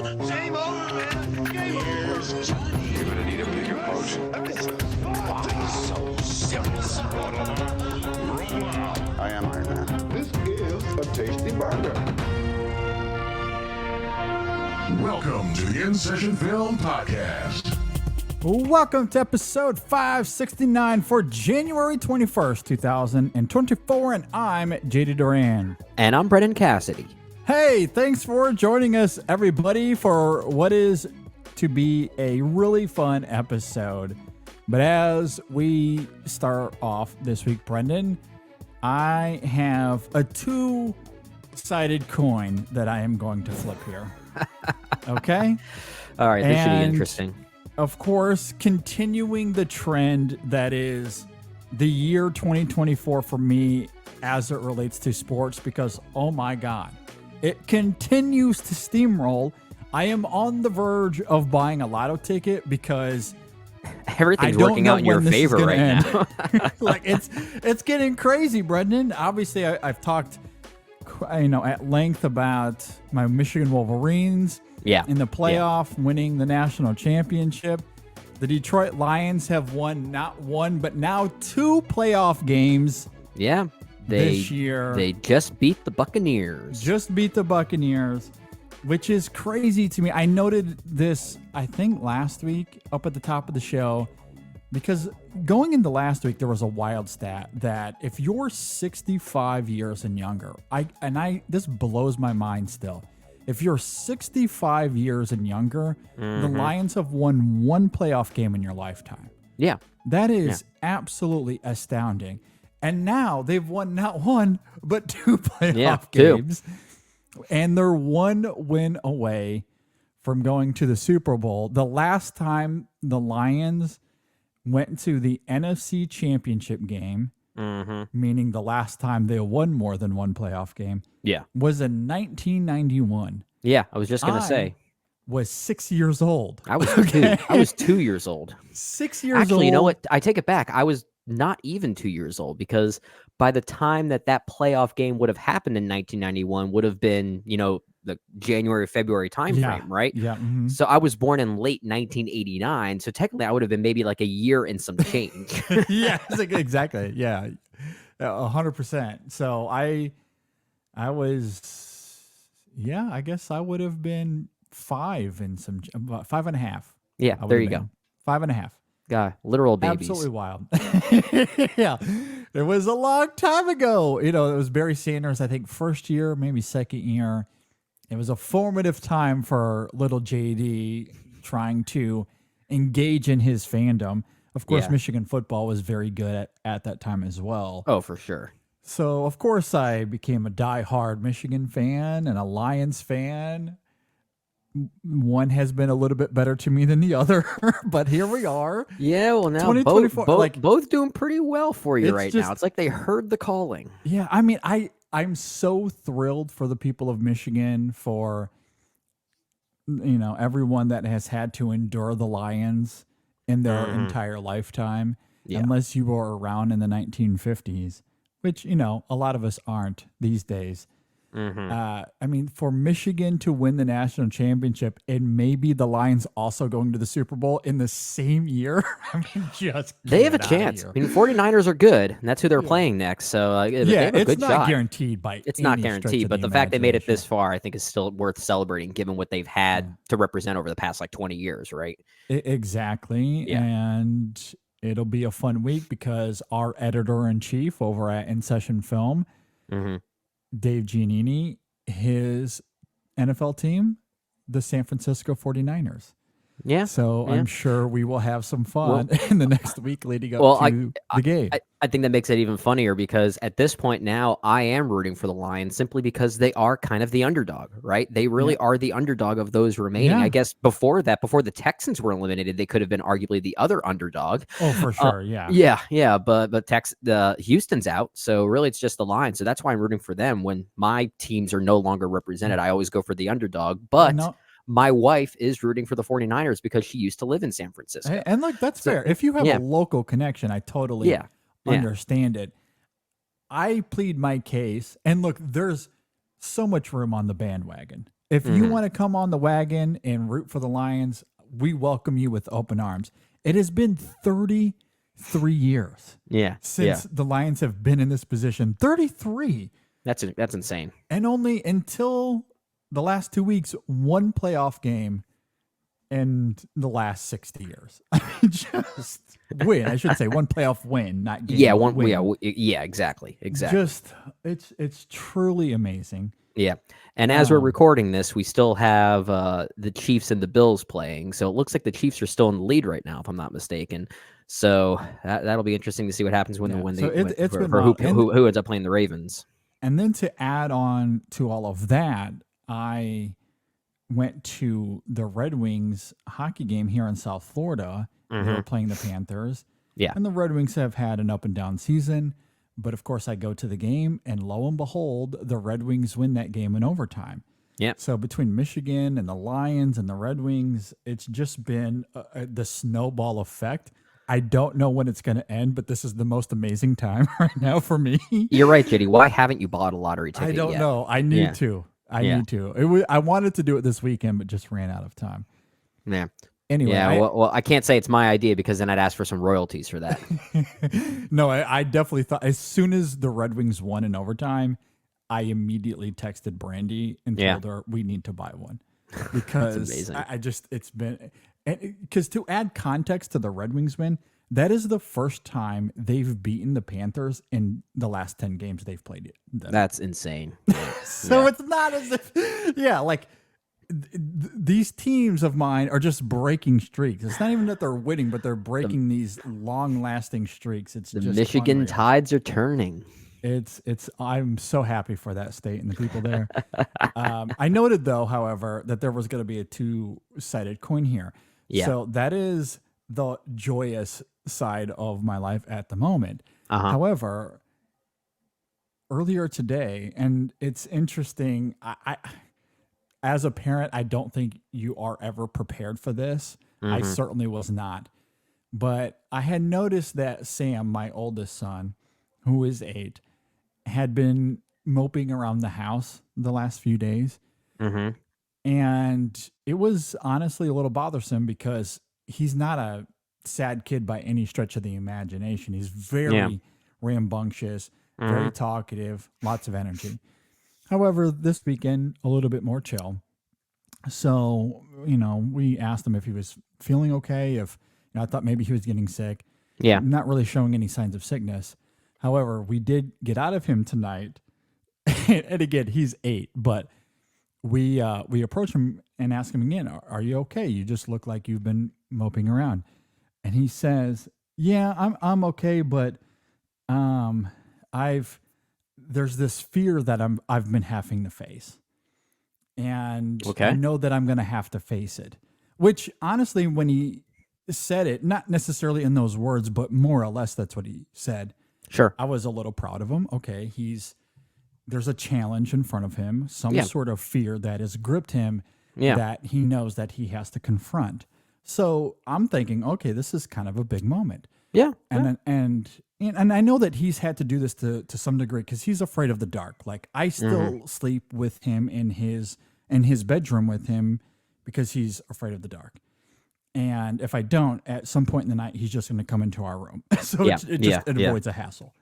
Same old man. Game over. You're gonna need a bigger boat. Why so serious? I am Iron Man. This is a tasty burger. Welcome to the InSession Film Podcast. Welcome to episode 569 for January 21st, 2024, and I'm JD Duran. And I'm Brendan Cassidy. Hey, thanks for joining us, everybody, for what is to be a really fun episode. But as we start off this week, Brendan, I have a two-sided coin that I am going to flip here. Okay? All right, this should be And, interesting. Of course, continuing the trend that is the year 2024 for me as it relates to sports, because, oh my God, it continues to steamroll. I am on the verge of buying a lotto ticket because Everything's working out in your favor right now. Like it's getting crazy, Brendan. Obviously, I've talked, at length about my Michigan Wolverines. Yeah. In the playoff, winning the national championship. The Detroit Lions have won not one, but now two playoff games. Yeah. This year. They just beat the Buccaneers. Just beat the Buccaneers, which is crazy to me. I noted this, I think, last week up at the top of the show, because going into last week, there was a wild stat that if you're 65 years and younger, this blows my mind still. If you're 65 years and younger, the Lions have won one playoff game in your lifetime. Yeah. That is absolutely astounding. And now they've won not one, but two playoff games. And they're one win away from going to the Super Bowl. The last time the Lions went to the NFC Championship game, meaning the last time they won more than one playoff game, was in 1991. Yeah, I was just going to say. Was 6 years old. I was 2 years old. 6 years old. Actually, you know what? I take it back. I was not even 2 years old, because by the time that playoff game would have happened in 1991 would have been, the January, February timeframe, right? Yeah. So I was born in late 1989. So technically I would have been maybe like a year and some change. Yeah, exactly. Yeah. 100%. So I was, I guess I would have been 5.5. Yeah, there you go. 5.5. God, literal babies. Absolutely wild. Yeah. It was a long time ago. It was Barry Sanders, I think, first year, maybe second year. It was a formative time for little JD trying to engage in his fandom. Of course, Michigan football was very good at that time as well. Oh, for sure. So, of course, I became a diehard Michigan fan and a Lions fan. One has been a little bit better to me than the other, but here we are. Yeah, well, now 2024, both doing pretty well for you right now. It's like they heard the calling. Yeah, I mean, I'm so thrilled for the people of Michigan, for everyone that has had to endure the Lions in their entire lifetime, unless you were around in the 1950s, which a lot of us aren't these days. I mean, for Michigan to win the national championship and maybe the Lions also going to the Super Bowl in the same year, I mean, they have a chance. I mean, 49ers are good, and that's who they're playing next. So they have a good not shot. Guaranteed by it's not guaranteed, but the fact they made it this imagination. far, I think, is still worth celebrating, given what they've had to represent over the past 20 years, right? Exactly, and it'll be a fun week because our editor-in-chief over at InSession Film, Dave Giannini, his NFL team, the San Francisco 49ers. Yeah. So I'm sure we will have some fun in the next week leading up to the game. I think that makes it even funnier, because at this point now I am rooting for the Lions simply because they are kind of the underdog, right? They really are the underdog of those remaining. Yeah. I guess before the Texans were eliminated, they could have been arguably the other underdog. Oh, for sure. Yeah. But Houston's out. So really it's just the Lions. So that's why I'm rooting for them. When my teams are no longer represented, I always go for the underdog. But my wife is rooting for the 49ers because she used to live in San Francisco. And that's fair. If you have a local connection, I totally understand it. I plead my case, and look, there's so much room on the bandwagon. If you want to come on the wagon and root for the Lions, we welcome you with open arms. It has been 33 years since the Lions have been in this position. 33. That's insane. And only until the last 2 weeks, one playoff game in the last 60 years. I mean, just win. I should say one playoff win, not game. Yeah, win. Yeah, exactly. Just it's truly amazing. Yeah. And as we're recording this, we still have the Chiefs and the Bills playing. So it looks like the Chiefs are still in the lead right now, if I'm not mistaken. So that'll be interesting to see what happens who ends up playing the Ravens. And then to add on to all of that, I went to the Red Wings hockey game here in South Florida. They were playing the Panthers. Yeah. And the Red Wings have had an up and down season. But of course, I go to the game, and lo and behold, the Red Wings win that game in overtime. Yeah. So between Michigan and the Lions and the Red Wings, it's just been the snowball effect. I don't know when it's going to end, but this is the most amazing time right now for me. You're right, JD. Why haven't you bought a lottery ticket I don't yet? know. I need to. I need to. I wanted to do it this weekend, but just ran out of time. Yeah. Anyway, well, I can't say it's my idea because then I'd ask for some royalties for that. No, I definitely thought as soon as the Red Wings won in overtime, I immediately texted Brandy and told her we need to buy one because because to add context to the Red Wings win, that is the first time they've beaten the Panthers in the last 10 games they've played it. That's insane. So it's not as if, like these teams of mine are just breaking streaks. It's not even that they're winning, but they're breaking these long-lasting streaks. It's the just Michigan unreal. tides are turning. I'm so happy for that state and the people there. I noted though, however, that there was going to be a two-sided coin here. Yeah. So that is the joyous side of my life at the moment. However, earlier today, and it's interesting, I as a parent, I don't think you are ever prepared for this. I certainly was not. But I had noticed that Sam, my oldest son, who is 8, had been moping around the house the last few days. And it was honestly a little bothersome because he's not a sad kid by any stretch of the imagination. He's very rambunctious, very talkative, lots of energy. However, this weekend, a little bit more chill. So, we asked him if he was feeling okay, if I thought maybe he was getting sick. Yeah. Not really showing any signs of sickness. However, we did get out of him tonight. And again, he's 8, but we approached him and asked him again, are you okay? You just look like you've been moping around. And he says, yeah, I'm okay, but there's this fear that I've been having to face. And I know that I'm going to have to face it, which honestly, when he said it, not necessarily in those words, but more or less that's what he said. Sure. I was a little proud of him. Okay. There's a challenge in front of him, some sort of fear that has gripped him that he knows that he has to confront. So I'm thinking, okay, this is kind of a big moment. Yeah. And I know that he's had to do this to some degree because he's afraid of the dark. Like I still sleep with him in his bedroom with him because he's afraid of the dark. And if I don't, at some point in the night, he's just going to come into our room. So it avoids a hassle.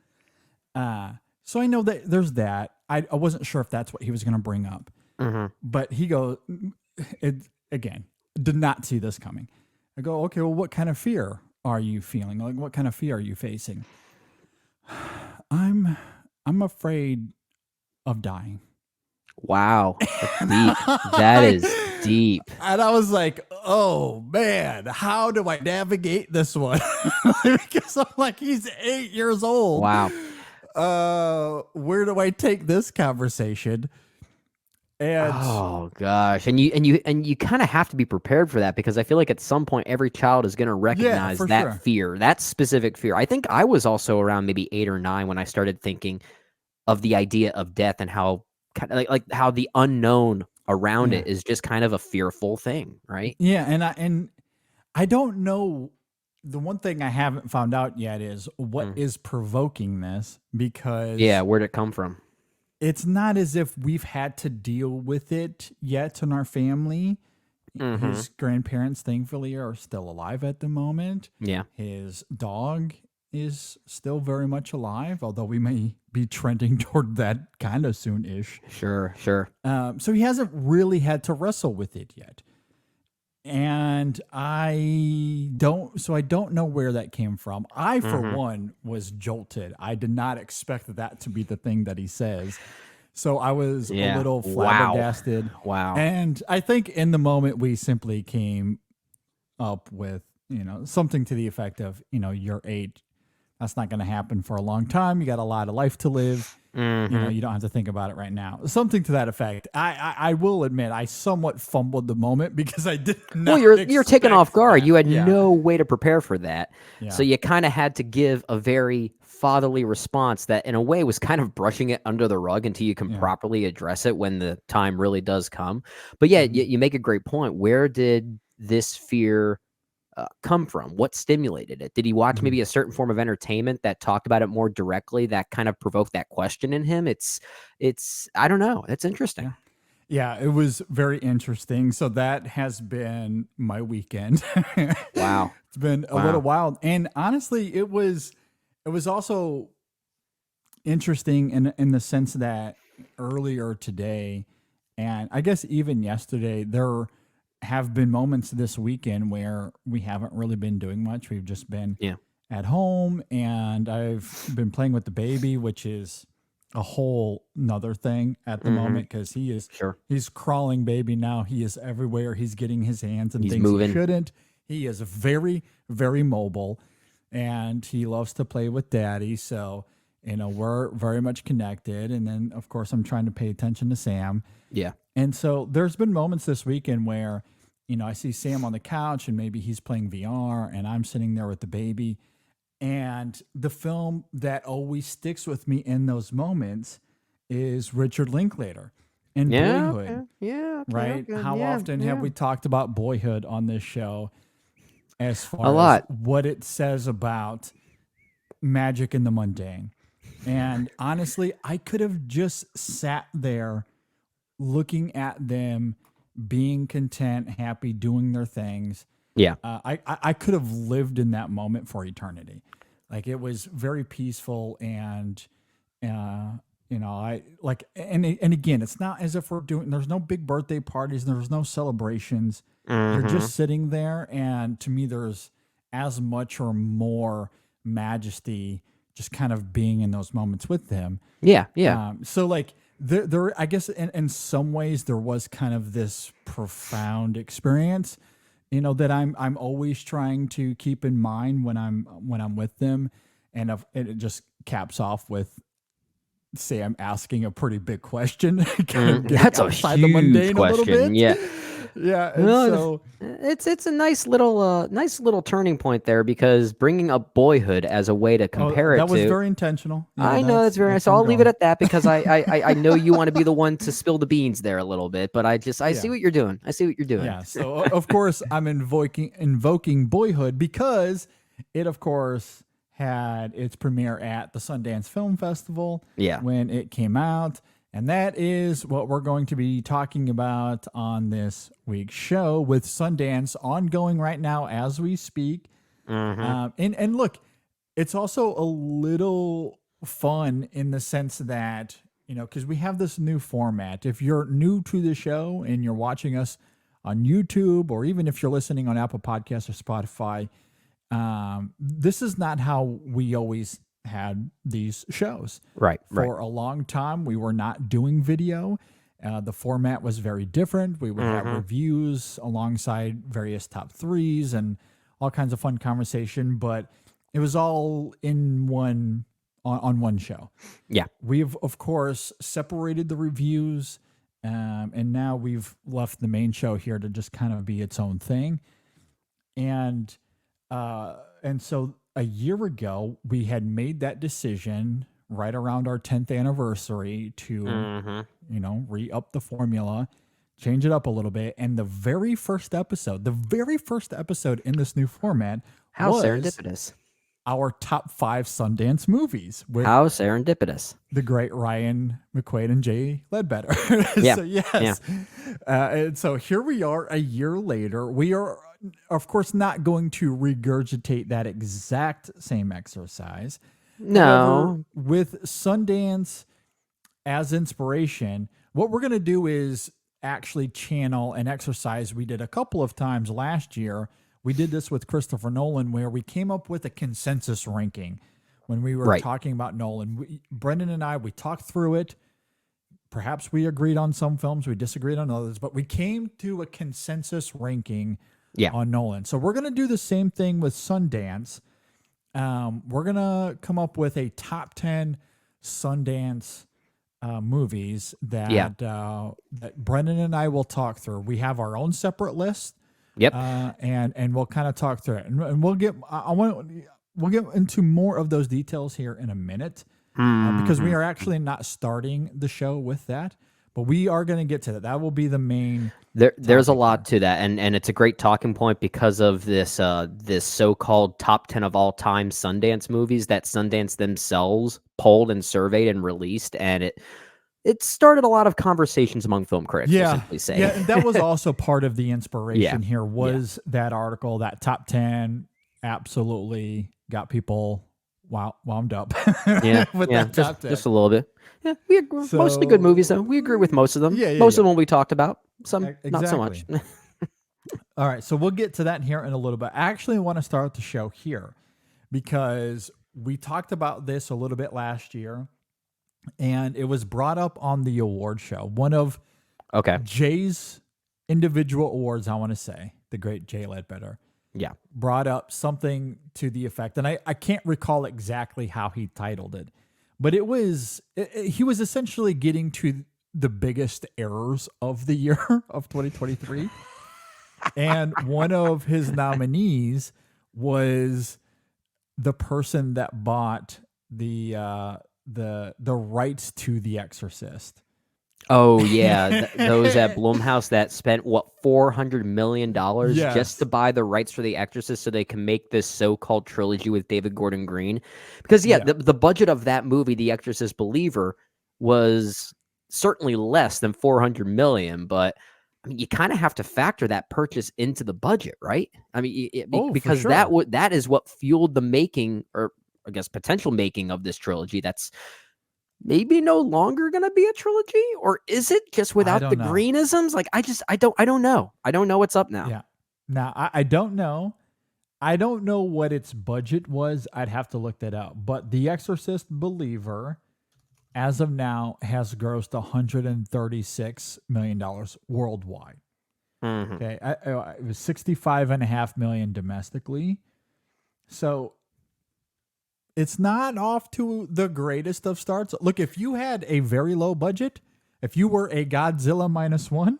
So I know that there's that. I wasn't sure if that's what he was going to bring up. But he goes, again, did not see this coming. I go, okay, well, what kind of fear are you feeling? Like, what kind of fear are you facing? I'm afraid of dying. Wow. That's deep. That is deep. And I was like, oh man, how do I navigate this one? Because I'm like, he's 8 years old. Wow. Where do I take this conversation? And oh gosh, and you kind of have to be prepared for that because I feel like at some point every child is going to recognize that fear, that specific fear. I think I was also around maybe 8 or 9 when I started thinking of the idea of death and how kind of like how the unknown around it is just kind of a fearful thing, right? Yeah, and I don't know. The one thing I haven't found out yet is what is provoking this because where'd it come from? it's not as if we've had to deal with it yet in our family. His grandparents, thankfully, are still alive at the moment. Yeah. His dog is still very much alive, although we may be trending toward that kind of soon-ish. Sure. So he hasn't really had to wrestle with it yet. And I don't know where that came from. I, for one, was jolted. I did not expect that to be the thing that he says. So I was a little flabbergasted. Wow. And I think in the moment we simply came up with, something to the effect of, you're 8. That's not going to happen for a long time. You got a lot of life to live. You don't have to think about it right now. Something to that effect. I will admit I somewhat fumbled the moment because I did not. Well, you're taken off guard. That. You had no way to prepare for that. Yeah. So you kind of had to give a very fatherly response that in a way was kind of brushing it under the rug until you can properly address it when the time really does come. But yeah, you make a great point. Where did this fear come from? What stimulated it? Did he watch maybe a certain form of entertainment that talked about it more directly, that kind of provoked that question in him? It's I don't know. It's interesting. Yeah, it was very interesting. So that has been my weekend. Wow. It's been a little wild. And honestly, it was also interesting in the sense that earlier today, and I guess even yesterday, there have been moments this weekend where we haven't really been doing much. We've just been at home, and I've been playing with the baby, which is a whole nother thing at the moment because he's crawling baby now. He is everywhere. He's getting his hands and things moving. He shouldn't. He is very, very mobile, and he loves to play with daddy. So, we're very much connected. And then, of course, I'm trying to pay attention to Sam. Yeah. And so there's been moments this weekend where, I see Sam on the couch and maybe he's playing VR and I'm sitting there with the baby. And the film that always sticks with me in those moments is Richard Linklater and Boyhood. Right? How often have we talked about Boyhood on this show as far as what it says about magic in the mundane? And honestly, I could have just sat there looking at them being content, happy, doing their things. Yeah. I could have lived in that moment for eternity. Like, it was very peaceful, and I like, and again, it's not as if there's no big birthday parties, there's no celebrations. You're just sitting there, and to me, there's as much or more majesty just kind of being in those moments with them. Yeah. Yeah. So like, there, I guess in some ways there was kind of this profound experience, that I'm always trying to keep in mind when I'm with them, and it just caps off with Sam asking a pretty big question. That's a huge question. Yeah. So it's a nice little turning point there, because bringing up Boyhood as a way to compare that was to, very intentional. I know that's very nice. So I'll leave it at that, because I know you want to be the one to spill the beans there a little bit, but I see what you're doing. Yeah. So of course I'm invoking Boyhood because it, of course, had its premiere at the Sundance Film Festival when it came out. And that is what we're going to be talking about on this week's show, with Sundance ongoing right now as we speak. And look, it's also a little fun in the sense that, because we have this new format. If you're new to the show and you're watching us on YouTube, or even if you're listening on Apple Podcasts or Spotify, this is not how we always had these shows. Right. For a long time, we were not doing video. The format was very different. We would have reviews alongside various top threes and all kinds of fun conversation, but it was all in one on one show. Yeah. We've, of course, separated the reviews, and now we've left the main show here to just kind of be its own thing. And so a year ago, we had made that decision right around our 10th anniversary to, re-up the formula, change it up a little bit. And the very first episode in this new format How serendipitous. our top 5 Sundance movies with How serendipitous. the great Ryan McQuaid and Jay Ledbetter. Yeah. So yes. And so here we are a year later. We are, of course, not going to regurgitate that exact same exercise. No. However, with Sundance as inspiration, what we're going to do is actually channel an exercise we did a couple of times last year. We did this with Christopher Nolan, where we came up with a consensus ranking when we were talking about Nolan. Brendan and I, we talked through it. Perhaps we agreed on some films, we disagreed on others, but we came to a consensus ranking on Nolan. So we're going to do the same thing with Sundance. We're going to come up with a top 10 Sundance movies that that Brendan and I will talk through. We have our own separate list. Yep. And we'll kind of talk through it, and we'll get we'll get into more of those details here in a minute, because we are actually not starting the show with that, but we are going to get to that. That will be the main. There's a lot to that, and it's a great talking point because of this this so-called top 10 of all time Sundance movies that Sundance themselves polled and surveyed and released, and it started a lot of conversations among film critics. Yeah, simply say. Yeah, and that was also part of the inspiration here was that article, that top 10 absolutely got people wound up. With that top 10. Just a little bit. Yeah, we agree. Mostly good movies though. We agree with most of them. Most of them we talked about. Some not so much. All right, so we'll get to that here in a little bit. I actually want to start the show here because we talked about this a little bit last year. And it was brought up on the award show. One of Jay's individual awards, I want to say, the great Jay Ledbetter, brought up something to the effect, and I can't recall exactly how he titled it, but he was essentially getting to the biggest errors of the year of 2023. And one of his nominees was the person that bought the rights to The Exorcist. Oh yeah, those at Blumhouse that spent $400 million just to buy the rights for The Exorcist, so they can make this so-called trilogy with David Gordon Green. Because the budget of that movie, The Exorcist Believer, was certainly less than $400 million, but I mean, you kind of have to factor that purchase into the budget, right? I mean, because that is what fueled the making, or I guess potential making, of this trilogy. That's maybe no longer going to be a trilogy, or is it just without the greenisms? Like, I don't know. I don't know what's up now. Yeah. Now I don't know. I don't know what its budget was. I'd have to look that up. But The Exorcist Believer, as of now, has grossed $136 million worldwide. Mm-hmm. Okay, it was $65.5 million domestically. So it's not off to the greatest of starts. Look, if you had a very low budget, if you were a Godzilla -1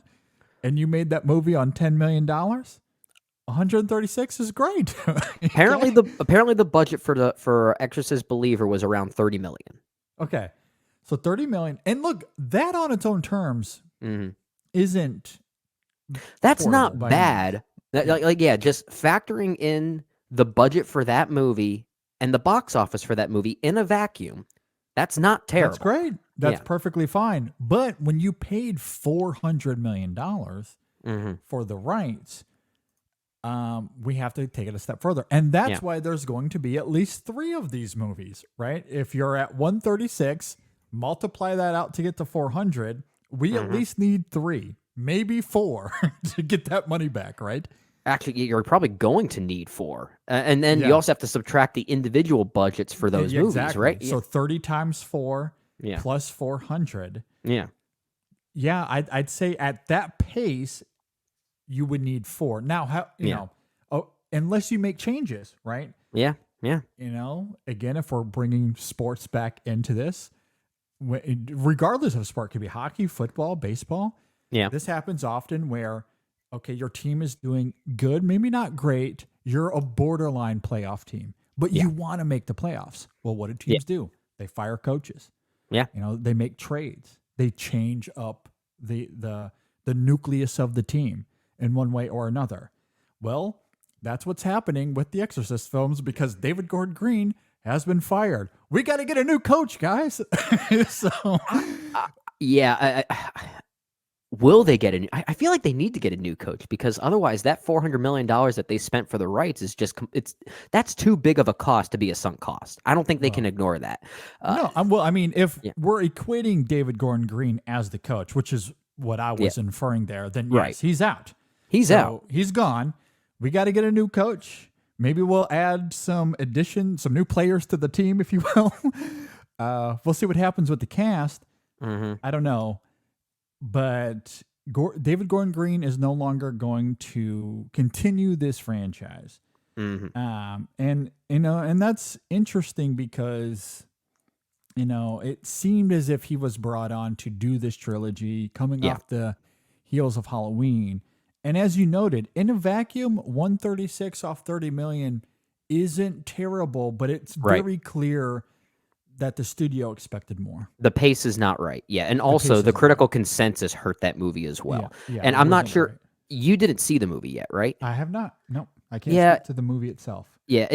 and you made that movie on $10 million, 136 is great. Apparently the budget for Exorcist Believer was around $30 million. Okay. So $30 million. And look, that on its own terms isn't. That's not bad. Just factoring in the budget for that movie and the box office for that movie in a vacuum, that's not terrible. That's great. That's perfectly fine. But when you paid $400 million for the rights, we have to take it a step further. And that's why there's going to be at least 3 of these movies, right? If you're at 136, multiply that out to get to 400, we at least need 3, maybe 4 to get that money back, right? Actually, you're probably going to need 4. And then you also have to subtract the individual budgets for those movies, right? So 30 times 4 plus 400. Yeah. Yeah, I'd say at that pace, you would need 4. Now, unless you make changes, right? Yeah, yeah. Again, if we're bringing sports back into this, regardless of sport, it could be hockey, football, baseball. Yeah. This happens often where, okay, your team is doing good, maybe not great. You're a borderline playoff team, but you want to make the playoffs. Well, what do teams do? They fire coaches. Yeah. They make trades. They change up the nucleus of the team in one way or another. Well, that's what's happening with the Exorcist films because David Gordon Green has been fired. We got to get a new coach, guys. So, yeah. Will they get I feel like they need to get a new coach because otherwise that $400 million that they spent for the rights is just, that's too big of a cost to be a sunk cost. I don't think they can ignore that. No, I mean, if we're equating David Gordon Green as the coach, which is what I was inferring there, then yes, he's out. He's out. He's gone. We got to get a new coach. Maybe we'll add some new players to the team, if you will. We'll see what happens with the cast. I don't know. But David Gordon Green is no longer going to continue this franchise. And that's interesting because, it seemed as if he was brought on to do this trilogy coming off the heels of Halloween. And as you noted, in a vacuum, 136 off 30 million isn't terrible, but it's very clear that the studio expected more. The pace is not right. Yeah. And also the critical consensus hurt that movie as well. Yeah, and I'm not sure you didn't see the movie yet, right? I have not. No, I can't speak to the movie itself. Yeah,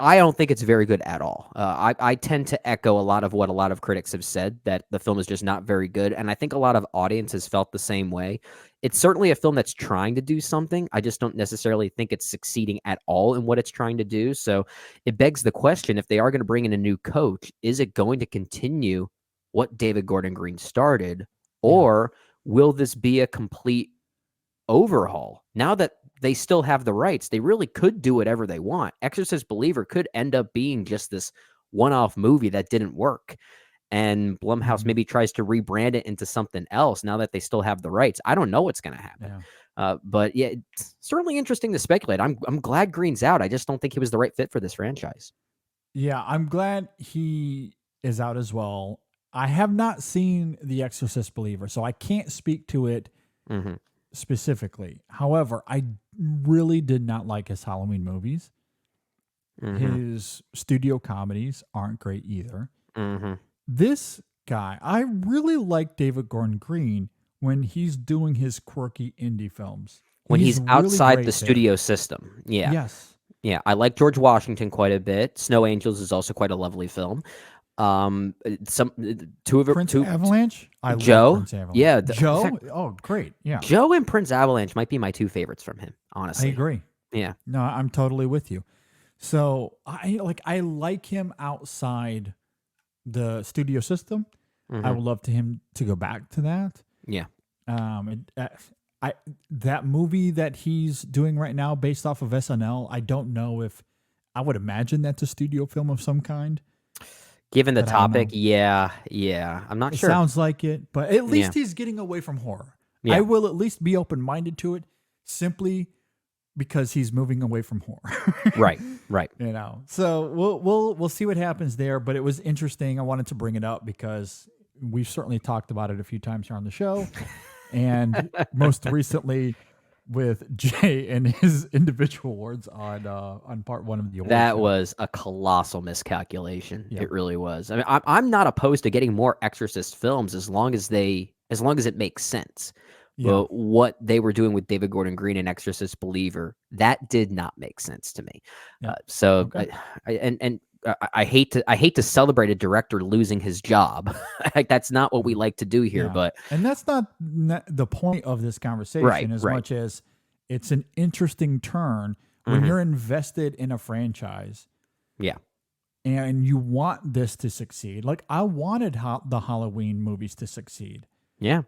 I don't think it's very good at all. I tend to echo a lot of what a lot of critics have said, that the film is just not very good. And I think a lot of audiences felt the same way. It's certainly a film that's trying to do something. I just don't necessarily think it's succeeding at all in what it's trying to do. So it begs the question, if they are going to bring in a new coach, is it going to continue what David Gordon Green started? Or will this be a complete overhaul? Now that they still have the rights, they really could do whatever they want. Exorcist Believer could end up being just this one-off movie that didn't work. And Blumhouse maybe tries to rebrand it into something else now that they still have the rights. I don't know what's going to happen. But yeah, it's certainly interesting to speculate. I'm glad Green's out. I just don't think he was the right fit for this franchise. Yeah, I'm glad he is out as well. I have not seen The Exorcist Believer, so I can't speak to it specifically. However, I really did not like his Halloween movies. His studio comedies aren't great either. This guy, I really like David Gordon Green when he's doing his quirky indie films. When he's really outside the studio system. Yeah. Yes. Yeah, I like George Washington quite a bit. Snow Angels is also quite a lovely film. Prince Avalanche. I Joe. love Prince Avalanche. Yeah, Joe. Oh, great. Yeah, Joe and Prince Avalanche might be my two favorites from him. Honestly, I agree. Yeah. No, I'm totally with you. So I like him outside the studio system. I would love him to go back to that. Yeah. That movie that he's doing right now, based off of SNL, I don't know if I would imagine that's a studio film of some kind. Given the topic, yeah, I'm not sure. It sounds like it, but at least he's getting away from horror. Yeah. I will at least be open-minded to it, simply because he's moving away from horror. Right. So we'll see what happens there. But it was interesting. I wanted to bring it up because we've certainly talked about it a few times here on the show, and most recently with Jay and his individual awards on part one of the awards. That was a colossal miscalculation. It really was. I mean, I'm not opposed to getting more Exorcist films as long as it makes sense. But what they were doing with David Gordon Green and Exorcist Believer, that did not make sense to me. I hate to celebrate a director losing his job. Like, that's not what we like to do here. But and that's not the point of this conversation as much as it's an interesting turn when you're invested in a franchise. Yeah. And you want this to succeed. Like, I wanted the Halloween movies to succeed. Yeah.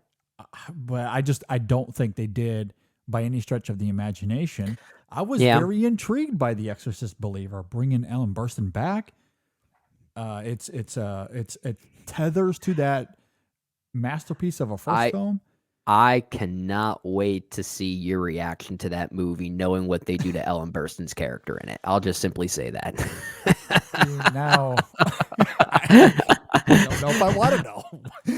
But I don't think they did by any stretch of the imagination. I was very intrigued by The Exorcist Believer, bringing Ellen Burstyn back. It tethers to that masterpiece of a first film. I cannot wait to see your reaction to that movie, knowing what they do to Ellen Burstyn's character in it. I'll just simply say that. Now, I don't know if I want to know.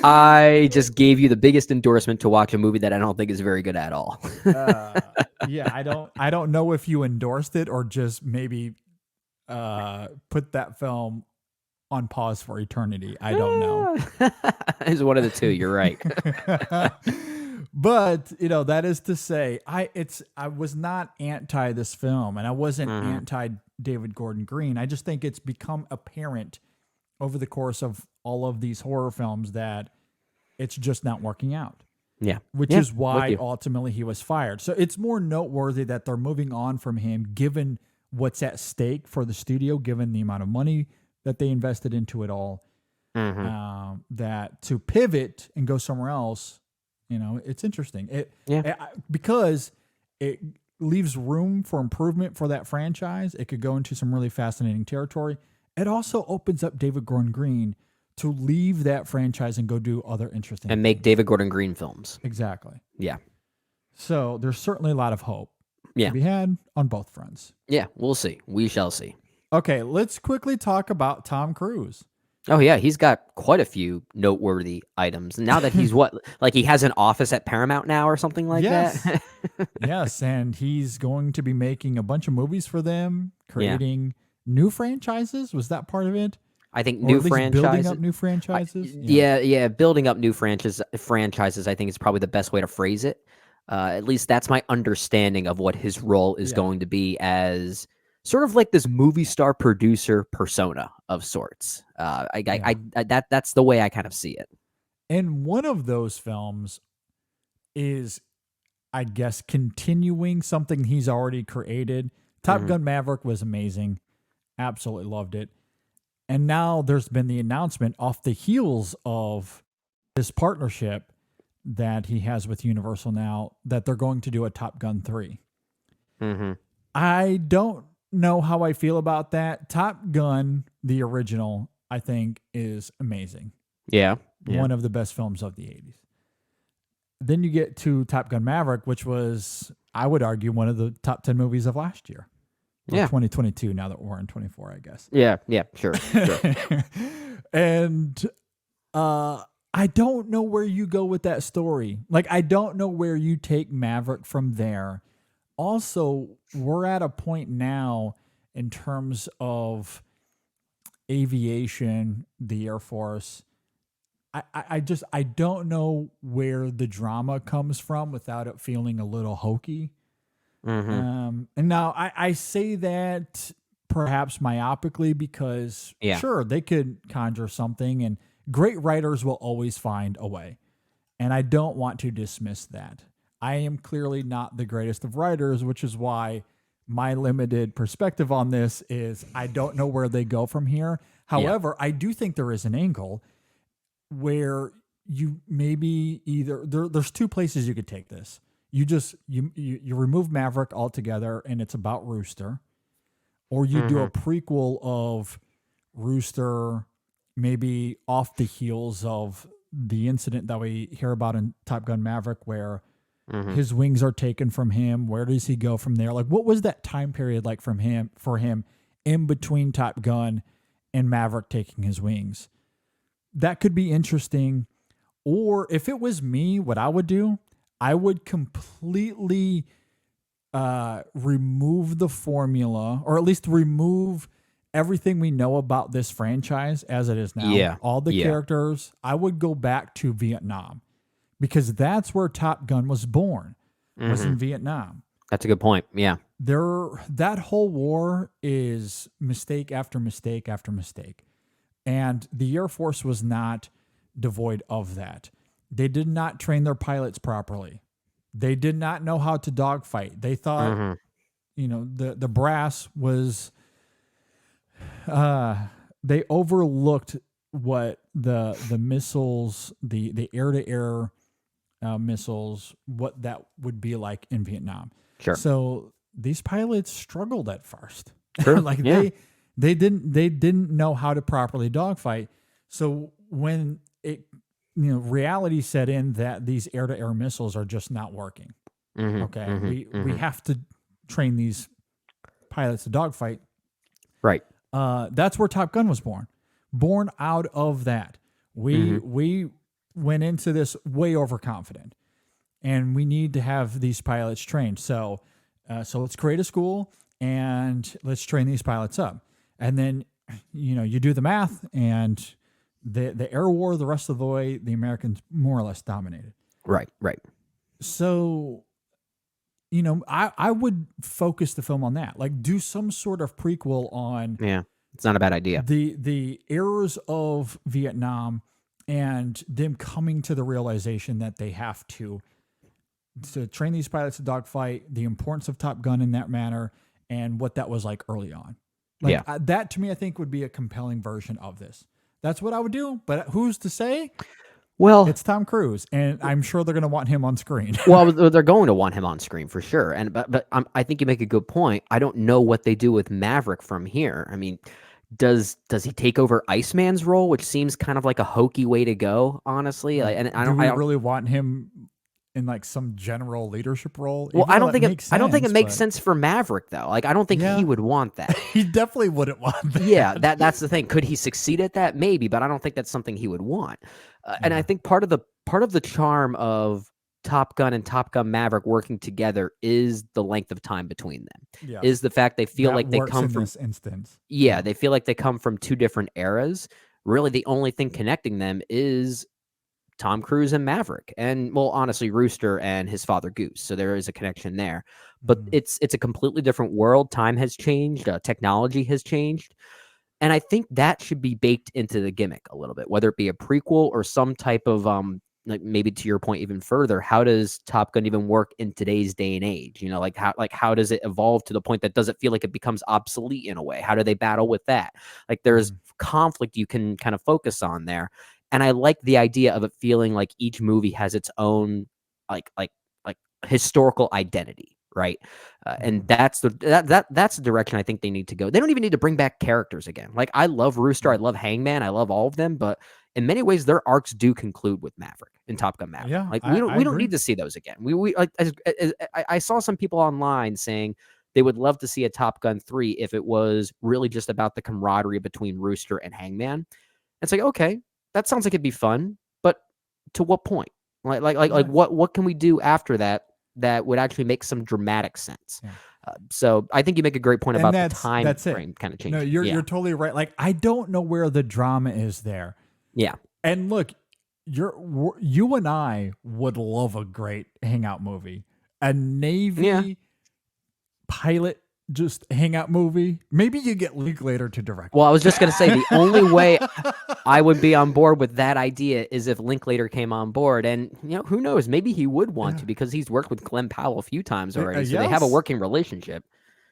I just gave you the biggest endorsement to watch a movie that I don't think is very good at all. I don't know if you endorsed it or just maybe put that film on pause for eternity. I don't know. It's one of the two. You're right. But that is to say, I was not anti this film, and I wasn't anti David Gordon Green. I just think it's become apparent over the course of all of these horror films that it's just not working out. Yeah. Which is why ultimately he was fired. So it's more noteworthy that they're moving on from him, given what's at stake for the studio, given the amount of money that they invested into it all, that to pivot and go somewhere else, it's interesting. Because it leaves room for improvement for that franchise. It could go into some really fascinating territory. It also opens up David Gordon Green to leave that franchise and go do other interesting and make David Gordon Green films. Exactly. Yeah. So there's certainly a lot of hope to be had on both fronts. Yeah, we'll see. We shall see. Okay, let's quickly talk about Tom Cruise. Oh, yeah, he's got quite a few noteworthy items. Now that he's he has an office at Paramount now or something like that? Yes, and he's going to be making a bunch of movies for them, creating new franchises. Was that part of it? I think or new at least franchises. Building up new franchises? Building up new franchises, I think is probably the best way to phrase it. At least that's my understanding of what his role is going to be as sort of like this movie star producer persona of sorts. That's the way I kind of see it. And one of those films is, I guess, continuing something he's already created. Top Gun Maverick was amazing. Absolutely loved it. And now there's been the announcement off the heels of this partnership that he has with Universal now that they're going to do a Top Gun 3. I don't know how I feel about that. Top Gun, the original, I think is amazing. Yeah. One of the best films of the 80s. Then you get to Top Gun Maverick, which was, I would argue, one of the top 10 movies of last year. 2022, now that we're in 24, I guess. Yeah, sure. And I don't know where you go with that story. Like, I don't know where you take Maverick from there. Also, we're at a point now in terms of aviation, the Air Force. I don't know where the drama comes from without it feeling a little hokey. And now I say that perhaps myopically because sure, they could conjure something, and great writers will always find a way. And I don't want to dismiss that. I am clearly not the greatest of writers, which is why my limited perspective on this is I don't know where they go from here. However, I do think there is an angle where you maybe there's two places you could take this. You remove Maverick altogether and it's about Rooster, or you do a prequel of Rooster, maybe off the heels of the incident that we hear about in Top Gun Maverick, where his wings are taken from him. Where does he go from there? Like, what was that time period like for him in between Top Gun and Maverick taking his wings? That could be interesting. Or if it was me, what I would do, I would completely remove the formula, or at least remove everything we know about this franchise as it is now. Yeah. All the characters. I would go back to Vietnam, because that's where Top Gun was born, was in Vietnam. That's a good point. Yeah. That whole war is mistake after mistake after mistake. And the Air Force was not devoid of that. They did not train their pilots properly. They did not know how to dogfight. They thought, the brass was, they overlooked what the missiles, the air-to-air missiles, what that would be like in Vietnam. Sure. So these pilots struggled at first. Sure. They didn't know how to properly dogfight. So when reality set in that these air-to-air missiles are just not working. We have to train these pilots to dogfight. Right. That's where Top Gun was born out of that. We went into this way overconfident, and we need to have these pilots trained. So let's create a school and let's train these pilots up. And then, you do the math, and the air war, the rest of the way, the Americans more or less dominated. Right. So, you know, I would focus the film on that. Like, do some sort of prequel on Yeah, it's not a bad idea. the errors of Vietnam and them coming to the realization that they have to train these pilots to dogfight, the importance of Top Gun in that manner, and what that was like early on. Like that to me, I think would be a compelling version of this. That's what I would do. But who's to say? Well, It's Tom Cruise, and I'm sure they're going to want him on screen. well, they're going to want him on screen for sure. And but I think you make a good point. I don't know what they do with Maverick from here. I mean, does he take over Iceman's role, which seems kind of like a hokey way to go, honestly? Like, and I don't really want him in like some general leadership role. Well, Even I though don't that think makes I don't think it sense, makes but sense for Maverick though. Like I don't think Yeah. he would want that. He definitely wouldn't want that. Yeah, that's the thing. Could he succeed at that? Maybe, but I don't think that's something he would want. And I think part of the charm of Top Gun and Top Gun Maverick working together is the length of time between them. Yes. Is the fact they feel That like they works come in from this instance. yeah, they feel like they come from two different eras. Really, the only thing connecting them is Tom Cruise and Maverick, and well, honestly, Rooster and his father Goose. So there is a connection there, but Mhm. it's a completely different world. Time has changed, technology has changed, and I think that should be baked into the gimmick a little bit, whether it be a prequel or some type of like maybe to your point even further. How does Top Gun even work in today's day and age? You know, like how does it evolve to the point that does it feel like it becomes obsolete in a way? How do they battle with that? Like there's conflict you can kind of focus on there. And I like the idea of it feeling like each movie has its own like historical identity, right? And that's that's the direction I think they need to go. They don't even need to bring back characters again. Like I love Rooster, I love Hangman, I love all of them, but in many ways their arcs do conclude with Maverick and Top Gun Maverick. Yeah, Like I we don't agree. need to see those again. We like I saw some people online saying they would love to see a Top Gun 3 if it was really just about the camaraderie between Rooster and Hangman. It's like, okay, that sounds like it'd be fun, but to what point? Like what can we do after that would actually make some dramatic sense? Yeah. So I think you make a great point And about the that's time it. frame kind of changing. No, you're totally right. Like I don't know where the drama is there. Yeah. And look, you and I would love a great hangout movie, a Navy pilot just hangout movie. Maybe you get Linklater to direct. Well, I was just going to say the only way I would be on board with that idea is if Linklater came on board. And, you know, who knows? Maybe he would want to because he's worked with Glenn Powell a few times already. So they have a yes. working relationship.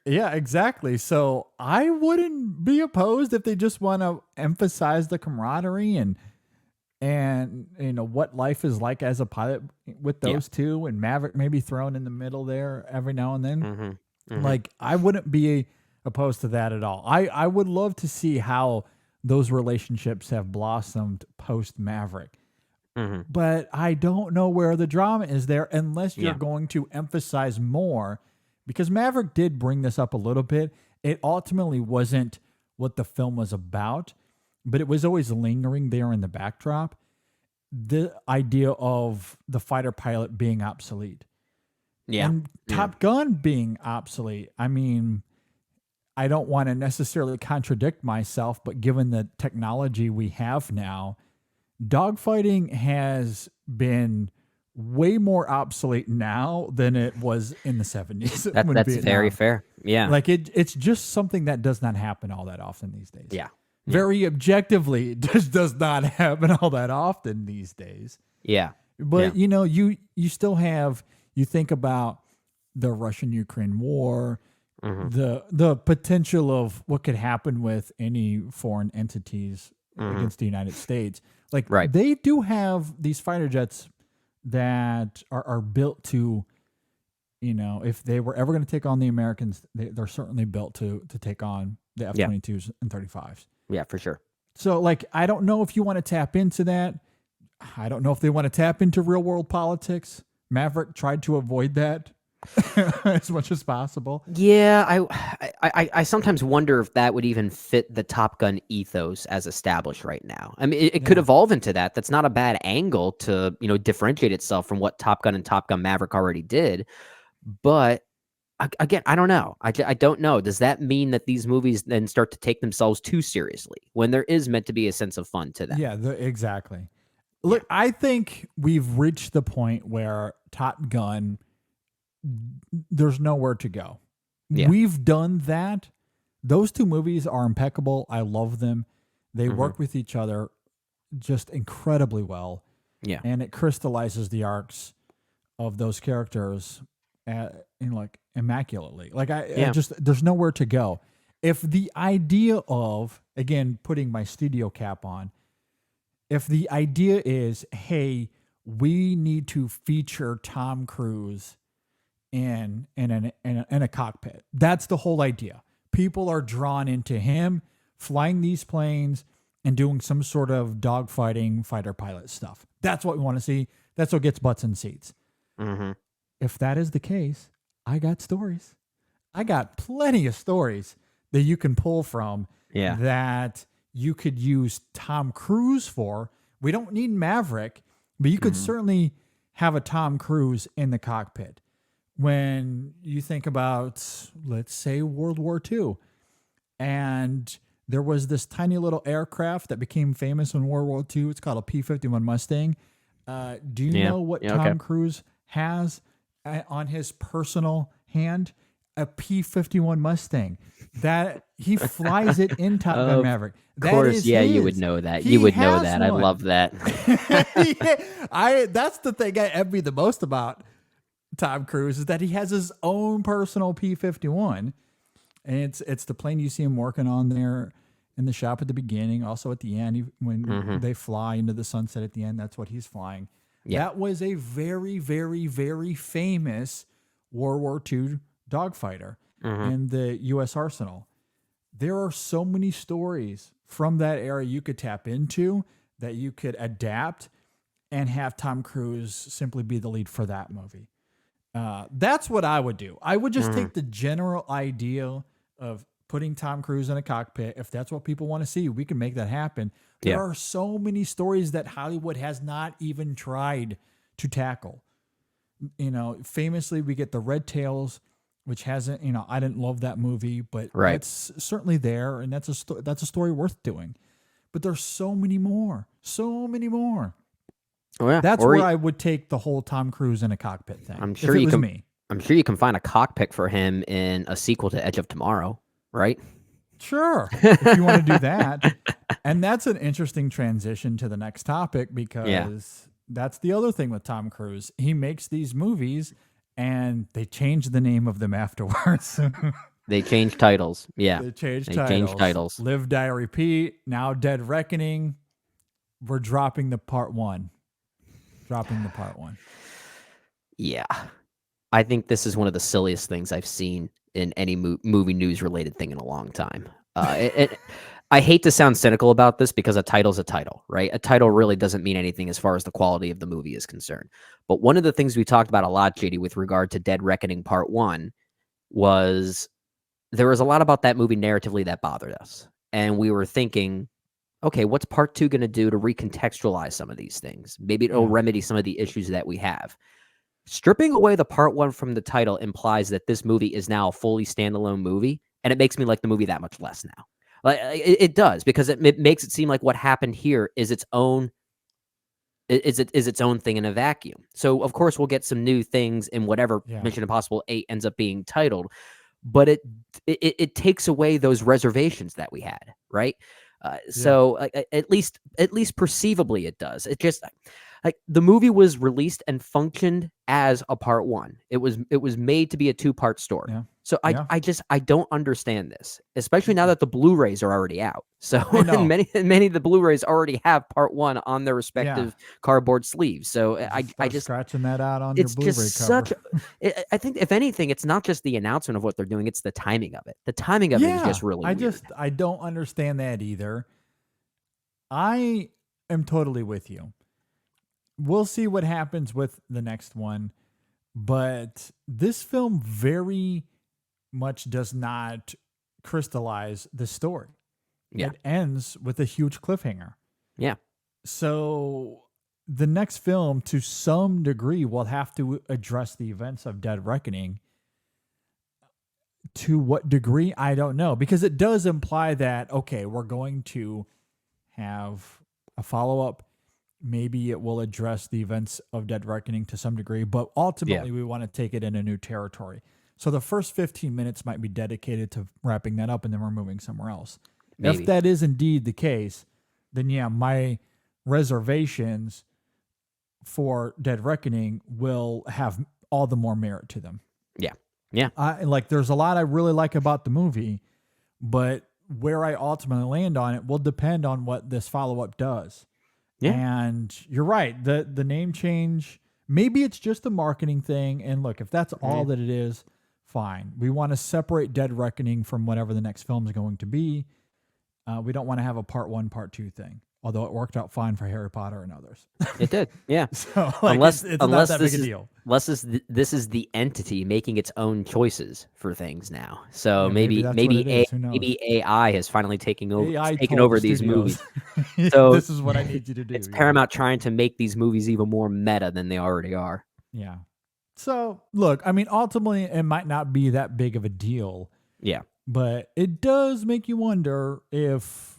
Yeah, exactly. So I wouldn't be opposed if they just want to emphasize the camaraderie and you know what life is like as a pilot with those two, and Maverick maybe thrown in the middle there every now and then. Mm-hmm. Like I wouldn't be opposed to that at all. I would love to see how those relationships have blossomed post Maverick. Mm-hmm. But I don't know where the drama is there unless you're Yeah. going to emphasize more, because Maverick did bring this up a little bit. It ultimately wasn't what the film was about, but it was always lingering there in the backdrop. The idea of the fighter pilot being obsolete. Yeah. And Top Gun being obsolete. I mean, I don't want to necessarily contradict myself, but given the technology we have now, dogfighting has been way more obsolete now than it was in the 70s. That's very fair. Yeah. Like it's just something that does not happen all that often these days. Yeah. Very objectively, it just does not happen all that often these days. Yeah. But you know, you still have, you think about the Russian-Ukraine war, the potential of what could happen with any foreign entities against the United States. Like they do have these fighter jets that are built to, you know, if they were ever going to take on the Americans, they're certainly built to take on the F-22s and 35s. Yeah, for sure. So like, I don't know if you want to tap into that. I don't know if they want to tap into real world politics. Maverick tried to avoid that as much as possible. Yeah, I sometimes wonder if that would even fit the Top Gun ethos as established right now. I mean, it could evolve into that. That's not a bad angle to, you know, differentiate itself from what Top Gun and Top Gun Maverick already did. But again, I don't know. I don't know. Does that mean that these movies then start to take themselves too seriously when there is meant to be a sense of fun to them? Yeah, exactly. Look, I think we've reached the point where Top Gun, there's nowhere to go. Yeah. We've done that. Those two movies are impeccable. I love them. They work with each other just incredibly well. Yeah. And it crystallizes the arcs of those characters immaculately. I just, there's nowhere to go. If the idea of, again, putting my studio cap on, if the idea is, hey, we need to feature Tom Cruise in a cockpit, that's the whole idea. People are drawn into him flying these planes and doing some sort of dogfighting fighter pilot stuff. That's what we want to see. That's what gets butts in seats. Mm-hmm. If that is the case, I got stories. I got plenty of stories that you can pull from that you could use Tom Cruise for. We don't need Maverick, but you could certainly have a Tom Cruise in the cockpit. When you think about, let's say, World War II, and there was this tiny little aircraft that became famous in World War II. It's called a P-51 Mustang. Do you know what Tom Cruise has on his personal hand? A P-51 Mustang. That he flies it in Top Gun Maverick. Of course, you would know that. You would know that. One. I love that. That's the thing I envy the most about Tom Cruise, is that he has his own personal P-51, and it's the plane you see him working on there in the shop at the beginning, also at the end when they fly into the sunset at the end. That's what he's flying. Yeah. That was a very, very, very famous World War II dogfighter in the U.S. Arsenal. There are so many stories from that era you could tap into that you could adapt and have Tom Cruise simply be the lead for that movie. That's what I would do. I would just take the general idea of putting Tom Cruise in a cockpit. If that's what people want to see, we can make that happen. There are so many stories that Hollywood has not even tried to tackle. Famously, we get the Red Tails, which hasn't, I didn't love that movie, but it's certainly there, and that's a story worth doing. But there's so many more. Oh, yeah. That's where I would take the whole Tom Cruise in a cockpit thing. I'm sure you can find a cockpit for him in a sequel to Edge of Tomorrow, right? Sure, if you want to do that. And that's an interesting transition to the next topic, because that's the other thing with Tom Cruise. He makes these movies, and they change the name of them afterwards. They change titles. Yeah. They change titles. Live, Die, Repeat. Now Dead Reckoning. We're dropping the part one. Yeah. I think this is one of the silliest things I've seen in any movie news related thing in a long time. I hate to sound cynical about this, because a title's a title, right? A title really doesn't mean anything as far as the quality of the movie is concerned. But one of the things we talked about a lot, JD, with regard to Dead Reckoning Part 1, was there was a lot about that movie narratively that bothered us. And we were thinking, okay, what's Part 2 going to do to recontextualize some of these things? Maybe it'll remedy some of the issues that we have. Stripping away the Part 1 from the title implies that this movie is now a fully standalone movie, and it makes me like the movie that much less now. Like it does, because it makes it seem like what happened here is its own its own thing in a vacuum. So of course we'll get some new things in whatever Mission Impossible 8 ends up being titled, but it takes away those reservations that we had, right? So at least perceivably it does. It just, like, the movie was released and functioned as a part 1. It was made to be a 2-part story. Yeah. So I don't understand this, especially now that the Blu-rays are already out. So many of the Blu-rays already have part 1 on their respective cardboard sleeves. So I just scratching that out on your Blu-ray cover. I think if anything, it's not just the announcement of what they're doing; it's the timing of it. The timing of it is just really weird. I don't understand that either. I am totally with you. We'll see what happens with the next one, but this film very much does not crystallize the story. Yeah. It ends with a huge cliffhanger. Yeah. So the next film, to some degree, will have to address the events of Dead Reckoning. To what degree, I don't know, because it does imply that, okay, we're going to have a follow-up maybe it will address the events of Dead Reckoning to some degree, but ultimately we want to take it in a new territory. So the first 15 minutes might be dedicated to wrapping that up, and then we're moving somewhere else. Maybe. If that is indeed the case, then yeah, my reservations for Dead Reckoning will have all the more merit to them. Yeah. Yeah. There's a lot I really like about the movie, but where I ultimately land on it will depend on what this follow-up does. Yeah. And you're right. The name change, maybe it's just a marketing thing. And look, if that's all that it is, fine. We want to separate Dead Reckoning from whatever the next film is going to be. We don't want to have a part 1, part 2 thing. Although it worked out fine for Harry Potter and others. It did, yeah. So unless it's not that big a deal. This is the entity making its own choices for things now. So Yeah, maybe maybe AI has finally taken over the these studios, movies. So this is what I need you to do. It's Paramount trying to make these movies even more meta than they already are. Yeah. So look, I mean, ultimately, it might not be that big of a deal. Yeah. But it does make you wonder if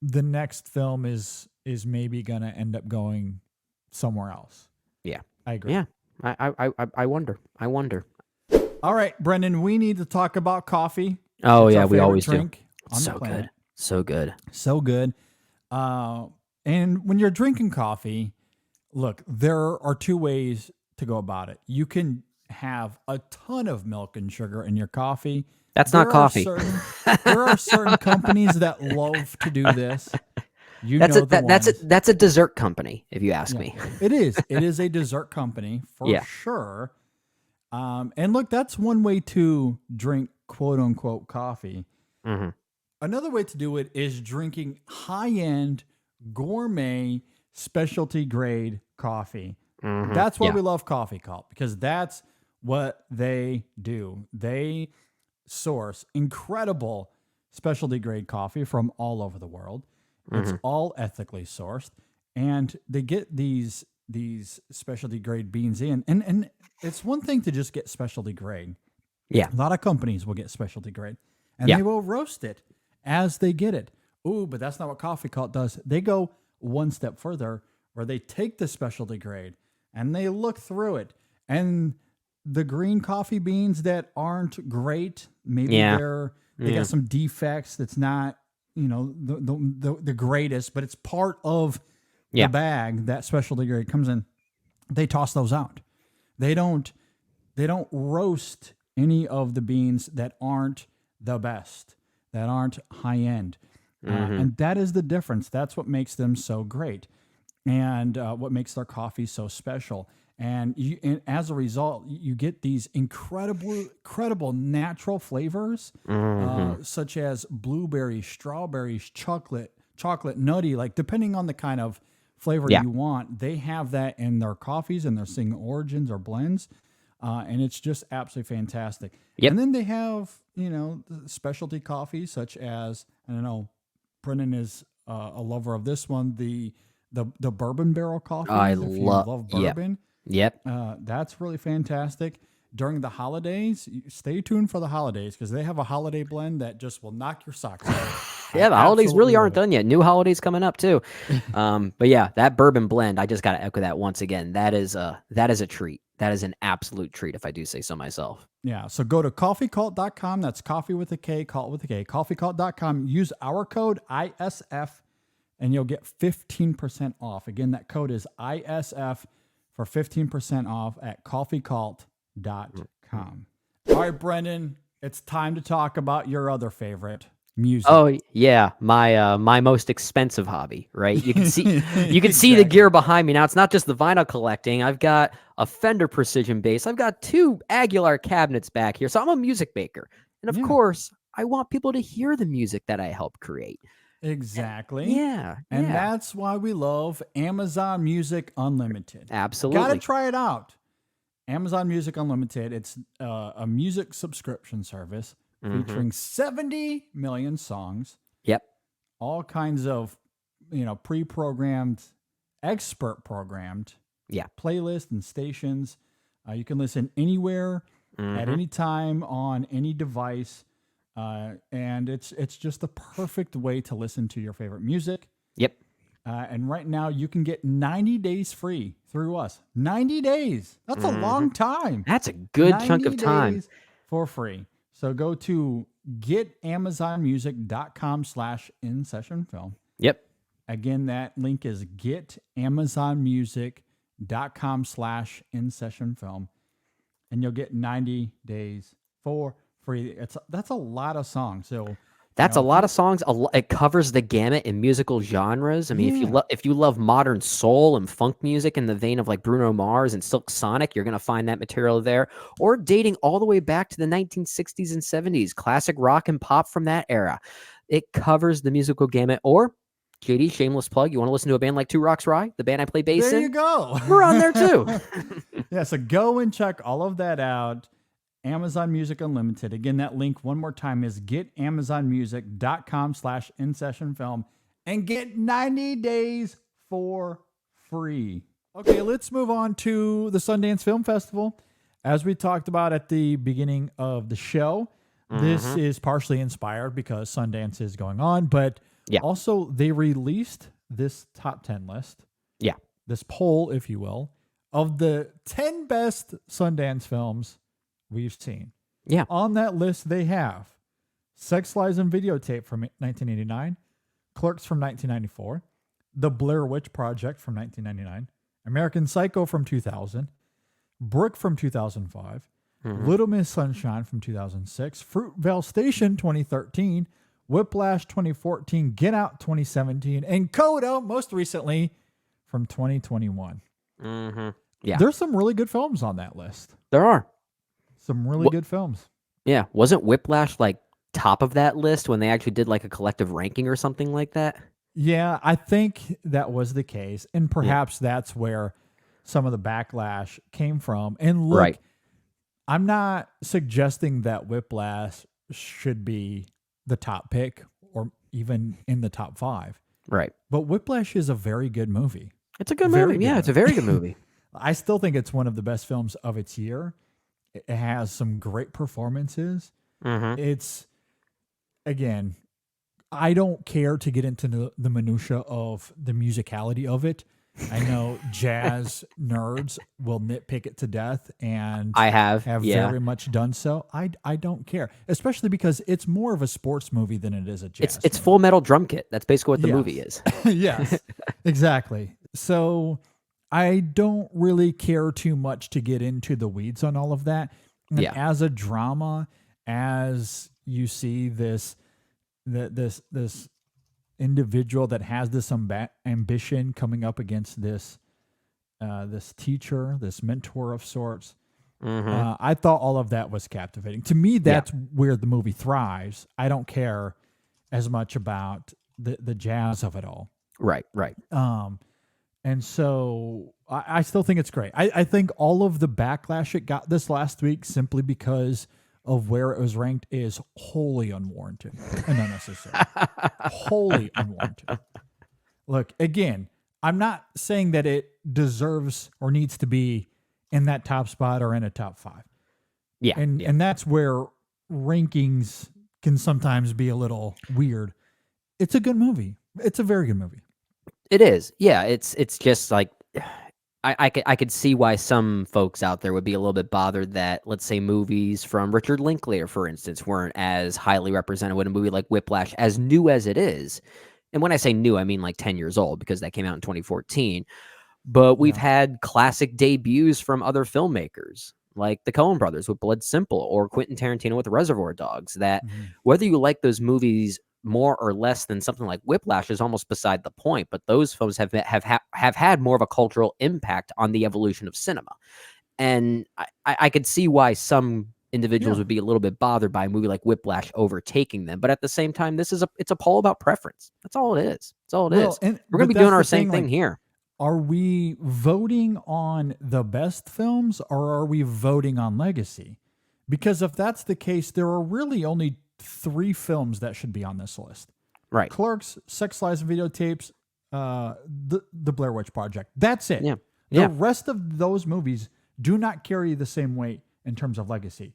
the next film is maybe going to end up going somewhere else. Yeah. I agree. Yeah. I wonder. All right, Brendan, we need to talk about coffee. Oh, It's yeah, our we favorite always drink do. on the So planet. good. So good. So good. And when you're drinking coffee, look, there are 2 ways to go about it. You can have a ton of milk and sugar in your coffee. That's not coffee. There are certain companies that love to do this. That's a dessert company, if you ask me. It is. It is a dessert company for sure. And look, that's one way to drink quote unquote coffee. Mm-hmm. Another way to do it is drinking high-end gourmet specialty grade coffee. Mm-hmm. That's why we love Coffee Cult, because that's what they do. They source incredible specialty grade coffee from all over the world. It's all ethically sourced, and they get these specialty grade beans in. And it's one thing to just get specialty grade. Yeah. A lot of companies will get specialty grade, and they will roast it as they get it. Ooh, but that's not what Coffee Cult does. They go one step further, where they take the specialty grade and they look through it, and the green coffee beans that aren't great, maybe they got some defects. That's not, the greatest, but it's part of the bag that specialty grade comes in. They toss those out. They don't roast any of the beans that aren't the best, that aren't high end. And that is the difference. That's what makes them so great, and what makes their coffee so special. And as a result, you get these incredible natural flavors, such as blueberries, strawberries, chocolate, nutty, like depending on the kind of flavor you want, they have that in their coffees and their single origins or blends. And it's just absolutely fantastic. Yep. And then they have, specialty coffees such as, I don't know, Brennan is a lover of this one, the bourbon barrel coffee. I if you love bourbon. Yep. That's really fantastic. During the holidays, stay tuned for the holidays, because they have a holiday blend that just will knock your socks off. Yeah, the holidays really aren't done yet. New holidays coming up too. But yeah, that bourbon blend, I just got to echo that once again. That is a treat. That is an absolute treat, if I do say so myself. Yeah. So go to coffeecult.com. That's coffee with a K, cult with a K. Coffeecult.com. Use our code ISF, and you'll get 15% off. Again, that code is ISF for 15% off at coffeecult.com. All right, Brendan, it's time to talk about your other favorite, music. Oh yeah, my most expensive hobby, right? You can see see the gear behind me now. It's not just the vinyl collecting. I've got a Fender Precision bass. I've got 2 Aguilar cabinets back here. So I'm a music maker, and of course, I want people to hear the music that I help create. Exactly. Yeah. And that's why we love Amazon Music Unlimited. Absolutely. Got to try it out. Amazon Music Unlimited. It's a music subscription service featuring 70 million songs. Yep. All kinds of, pre-programmed, expert programmed playlists and stations. You can listen anywhere, at any time, on any device. And it's just the perfect way to listen to your favorite music. Yep. And right now you can get 90 days free through us. 90 days. That's a long time. That's a good chunk of 90 time. days for free. So go to getamazonmusic.com/InSessionFilm. Yep. Again, that link is getamazonmusic.com/InSessionFilm. And you'll get 90 days for free. That's a lot of songs. So that's a lot of songs. It covers the gamut in musical genres. I mean, if you love modern soul and funk music in the vein of like Bruno Mars and Silk Sonic, you're going to find that material there. Or dating all the way back to the 1960s and 70s, classic rock and pop from that era. It covers the musical gamut. Or JD, shameless plug, you want to listen to a band like Two Rocks Rye, the band I play bass in? There you go. We're on there too. Yeah, so go and check all of that out. Amazon Music Unlimited. Again, that link one more time is getamazonmusic.com/InSessionFilm and get 90 days for free. Okay, let's move on to the Sundance Film Festival. As we talked about at the beginning of the show, this is partially inspired because Sundance is going on, but also they released this top 10 list. Yeah. This poll, if you will, of the 10 best Sundance films we've seen. Yeah. On that list, they have Sex, Lies, and Videotape from 1989, Clerks from 1994, The Blair Witch Project from 1999, American Psycho from 2000, Brick from 2005, Little Miss Sunshine from 2006, Fruitvale Station 2013, Whiplash 2014, Get Out 2017, and Coda, most recently, from 2021. Yeah. There's some really good films on that list. There are. Some really good films. Yeah. Wasn't Whiplash like top of that list when they actually did like a collective ranking or something like that? Yeah, I think that was the case. And perhaps that's where some of the backlash came from. And look, I'm not suggesting that Whiplash should be the top pick or even in the top 5. Right. But Whiplash is a very good movie. It's a good movie. Yeah, it's a very good movie. I still think it's one of the best films of its year. It has some great performances. It's, again, I don't care to get into the minutia of the musicality of it. I know jazz nerds will nitpick it to death, and I have very much done so. I don't care, especially because it's more of a sports movie than it is a jazz. It's movie. Full Metal Drum Kit. That's basically what the movie is. Yes, exactly. So I don't really care too much to get into the weeds on all of that. And as a drama, as you see this individual that has this ambition coming up against this teacher, this mentor of sorts, I thought all of that was captivating. To me, that's where the movie thrives. I don't care as much about the jazz of it all. Right. And so I still think it's great. I think all of the backlash it got this last week simply because of where it was ranked is wholly unwarranted and unnecessary. Wholly unwarranted. Look, again, I'm not saying that it deserves or needs to be in that top spot or in a top 5. Yeah. And that's where rankings can sometimes be a little weird. It's a good movie. It's a very good movie. It is. Yeah, it's just like I could see why some folks out there would be a little bit bothered that, let's say, movies from Richard Linklater, for instance, weren't as highly represented with a movie like Whiplash, as new as it is. And when I say new, I mean like 10 years old, because that came out in 2014. But we've had classic debuts from other filmmakers, like the Coen brothers with Blood Simple or Quentin Tarantino with Reservoir Dogs, that whether you like those movies more or less than something like Whiplash is almost beside the point, but those films have had more of a cultural impact on the evolution of cinema. And I could see why some individuals would be a little bit bothered by a movie like Whiplash overtaking them. But at the same time, it's a poll about preference. That's all it is. That's all it is. And we're going to be doing our same thing here. Are we voting on the best films or are we voting on legacy? Because if that's the case, there are really only 3 films that should be on this list. Right. Clerks, Sex, Lies, and Videotapes, the Blair Witch Project. That's it. Yeah. The rest of those movies do not carry the same weight in terms of legacy.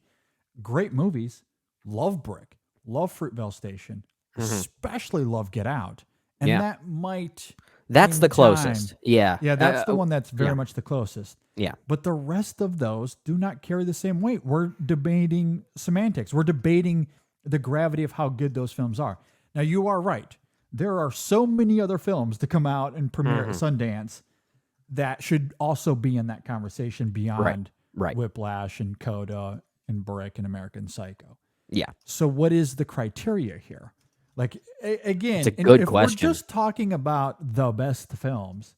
Great movies. Love Brick. Love Fruitvale Station. Especially love Get Out. And Yeah. that might... That's in the time- closest. Yeah. Yeah, that's the one that's very yeah. much the closest. Yeah. But the rest of those do not carry the same weight. We're debating semantics. We're debating the gravity of how good those films are. Now, you are right. There are so many other films to come out and premiere at Sundance that should also be in that conversation beyond Right. Whiplash and Coda and Brick and American Psycho. Yeah. So what is the criteria here? Like, again, It's a good if question. we're just talking about the best films,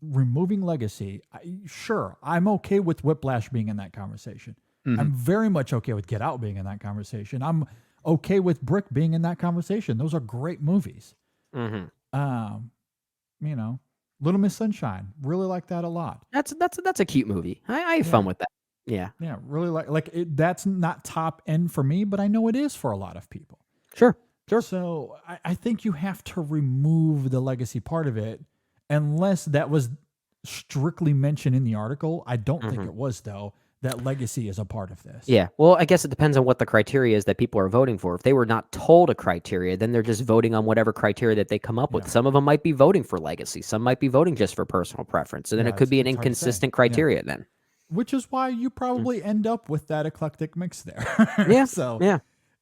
removing legacy, sure, I'm okay with Whiplash being in that conversation. I'm very much okay with Get Out being in that conversation. I'm okay with Brick being in that conversation. Those are great movies. You know, Little Miss Sunshine, really like that a lot. That's a cute movie. I have fun with that. Yeah. Yeah, really like it. That's not top end for me, but I know it is for a lot of people. Sure. So I think you have to remove the legacy part of it, unless that was strictly mentioned in the article. I don't think it was, though, that legacy is a part of this. Yeah. Well, I guess it depends on what the criteria is that people are voting for. If they were not told a criteria, then they're just voting on whatever criteria that they come up with. Some of them might be voting for legacy. Some might be voting just for personal preference. So then Yeah, it could be an it's hard to say. inconsistent criteria then. Which is why you probably end up with that eclectic mix there. Yeah. So Yeah.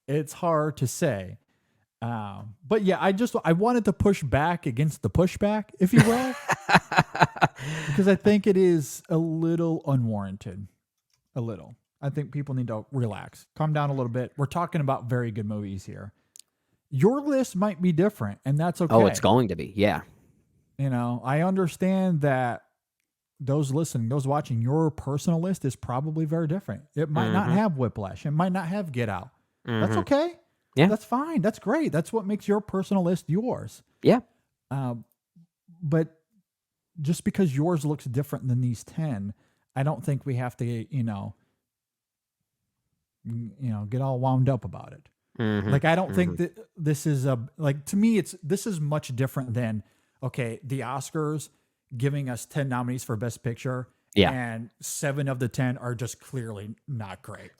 it's hard to say. But yeah, I wanted to push back against the pushback, if you will, because I think it is a little unwarranted. A little. I think people need to relax, calm down a little bit. We're talking about very good movies here. Your list might be different, and that's okay. Oh, it's going to be. Yeah. You know, I understand that those listening, those watching, your personal list is probably very different. It might not have Whiplash. It might not have Get Out. That's okay. Yeah. That's fine. That's great. That's what makes your personal list yours. Yeah. But just because yours looks different than these 10, I don't think we have to, you know, get all wound up about it. Like, I don't think that this is to me, this is much different than, okay, the Oscars giving us 10 nominees for Best Picture. Yeah. And 7 of the 10 are just clearly not great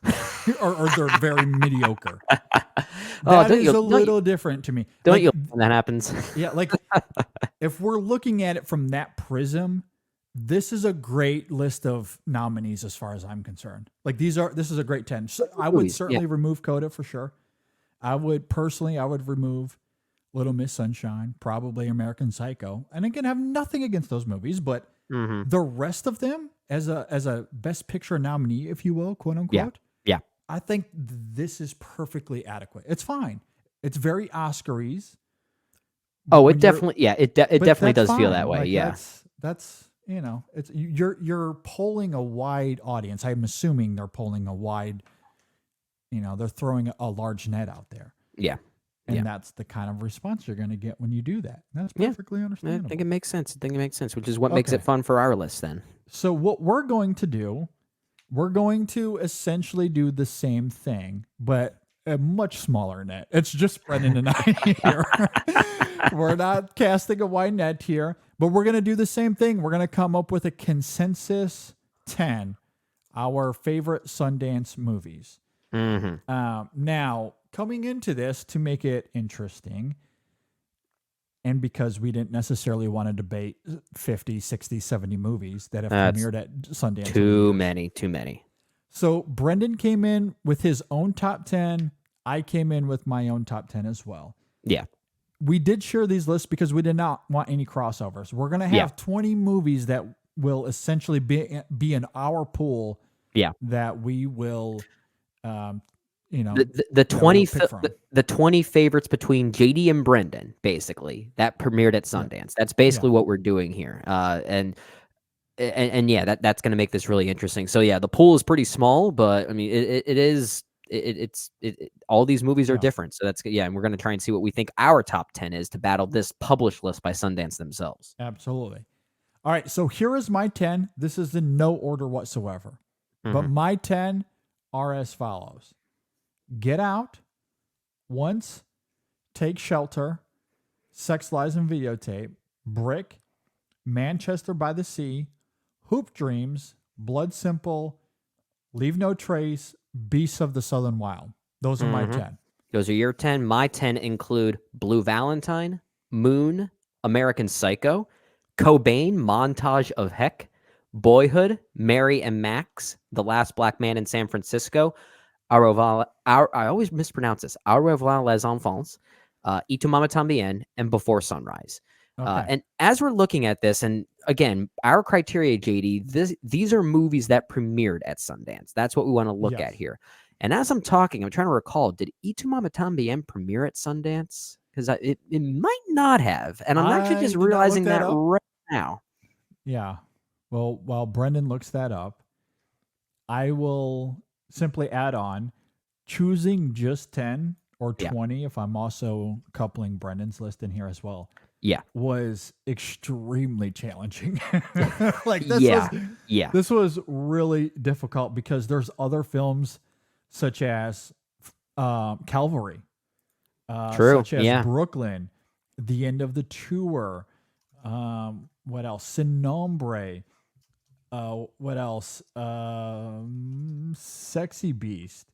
or they're very mediocre. That is a little different to me. Don't Like, you when that happens? yeah, like if we're looking at it from that prism, this is a great list of nominees as far as I'm concerned. Like this is a great 10. So I would certainly remove Coda for sure. I would remove Little Miss Sunshine, probably American Psycho. And again, I have nothing against those movies, but the rest of them as a Best Picture nominee, if you will, quote unquote. Yeah. I think this is perfectly adequate. It's fine. It's very Oscar-ese. Oh, it definitely, it But definitely that's does feel fine. that way. Like, Yeah. That's it's you're polling a wide audience. I'm assuming they're polling a wide, they're throwing a large net out there. Yeah. And that's the kind of response you're going to get when you do that. That's perfectly I understandable. think it makes sense. Which is what makes it fun for our list then. So what we're going to do, we're going to essentially do the same thing, but a much smaller net. It's just Brendan and I here. We're not casting a wide net here, but we're going to do the same thing. We're going to come up with a consensus 10, our favorite Sundance movies. Now, coming into this to make it interesting, and because we didn't necessarily want to debate 50, 60, 70 movies that have premiered at Sundance. Too many. So Brendan came in with his own top 10. I came in with my own top 10 as well. Yeah. We did share these lists because we did not want any crossovers. We're going to have 20 movies that will essentially be in our pool. Yeah. That we will, the 20 the 20 favorites between JD and Brendan, basically, that premiered at Sundance. That's basically what we're doing here. And that's going to make this really interesting. So yeah, the pool is pretty small, but I mean, it's all these movies are different. So that's and we're going to try and see what we think our top 10 is to battle this published list by Sundance themselves. Absolutely. All right, so here is my 10. This is in no order whatsoever. But my 10 are as follows: Get Out, Once, Take Shelter, Sex, Lies, and Videotape, Brick, Manchester by the Sea, Hoop Dreams, Blood Simple, Leave No Trace, Beasts of the Southern Wild. Those are my 10. Those are your 10. My 10 include Blue Valentine, Moon, American Psycho, Cobain, Montage of Heck, Boyhood, Mary and Max, The Last Black Man in San Francisco, I always mispronounce this, Au revoir les enfants, Y tu mama tambien, and Before Sunrise. Okay. And as we're looking at this, and again, our criteria, JD, these are movies that premiered at Sundance. That's what we want to look at here. And as I'm talking, I'm trying to recall, did Y tu mama tambien premiere at Sundance? Because it might not have. And I'm actually just realizing that right now. Yeah. Well, while Brendan looks that up, I will simply add on choosing just 10 or 20, if I'm also coupling Brendan's list in here as well. Yeah. Was extremely challenging. This was really difficult because there's other films such as Calvary, such as Brooklyn, The End of the Tour, what else? Sin Nombre. What else? Sexy Beast.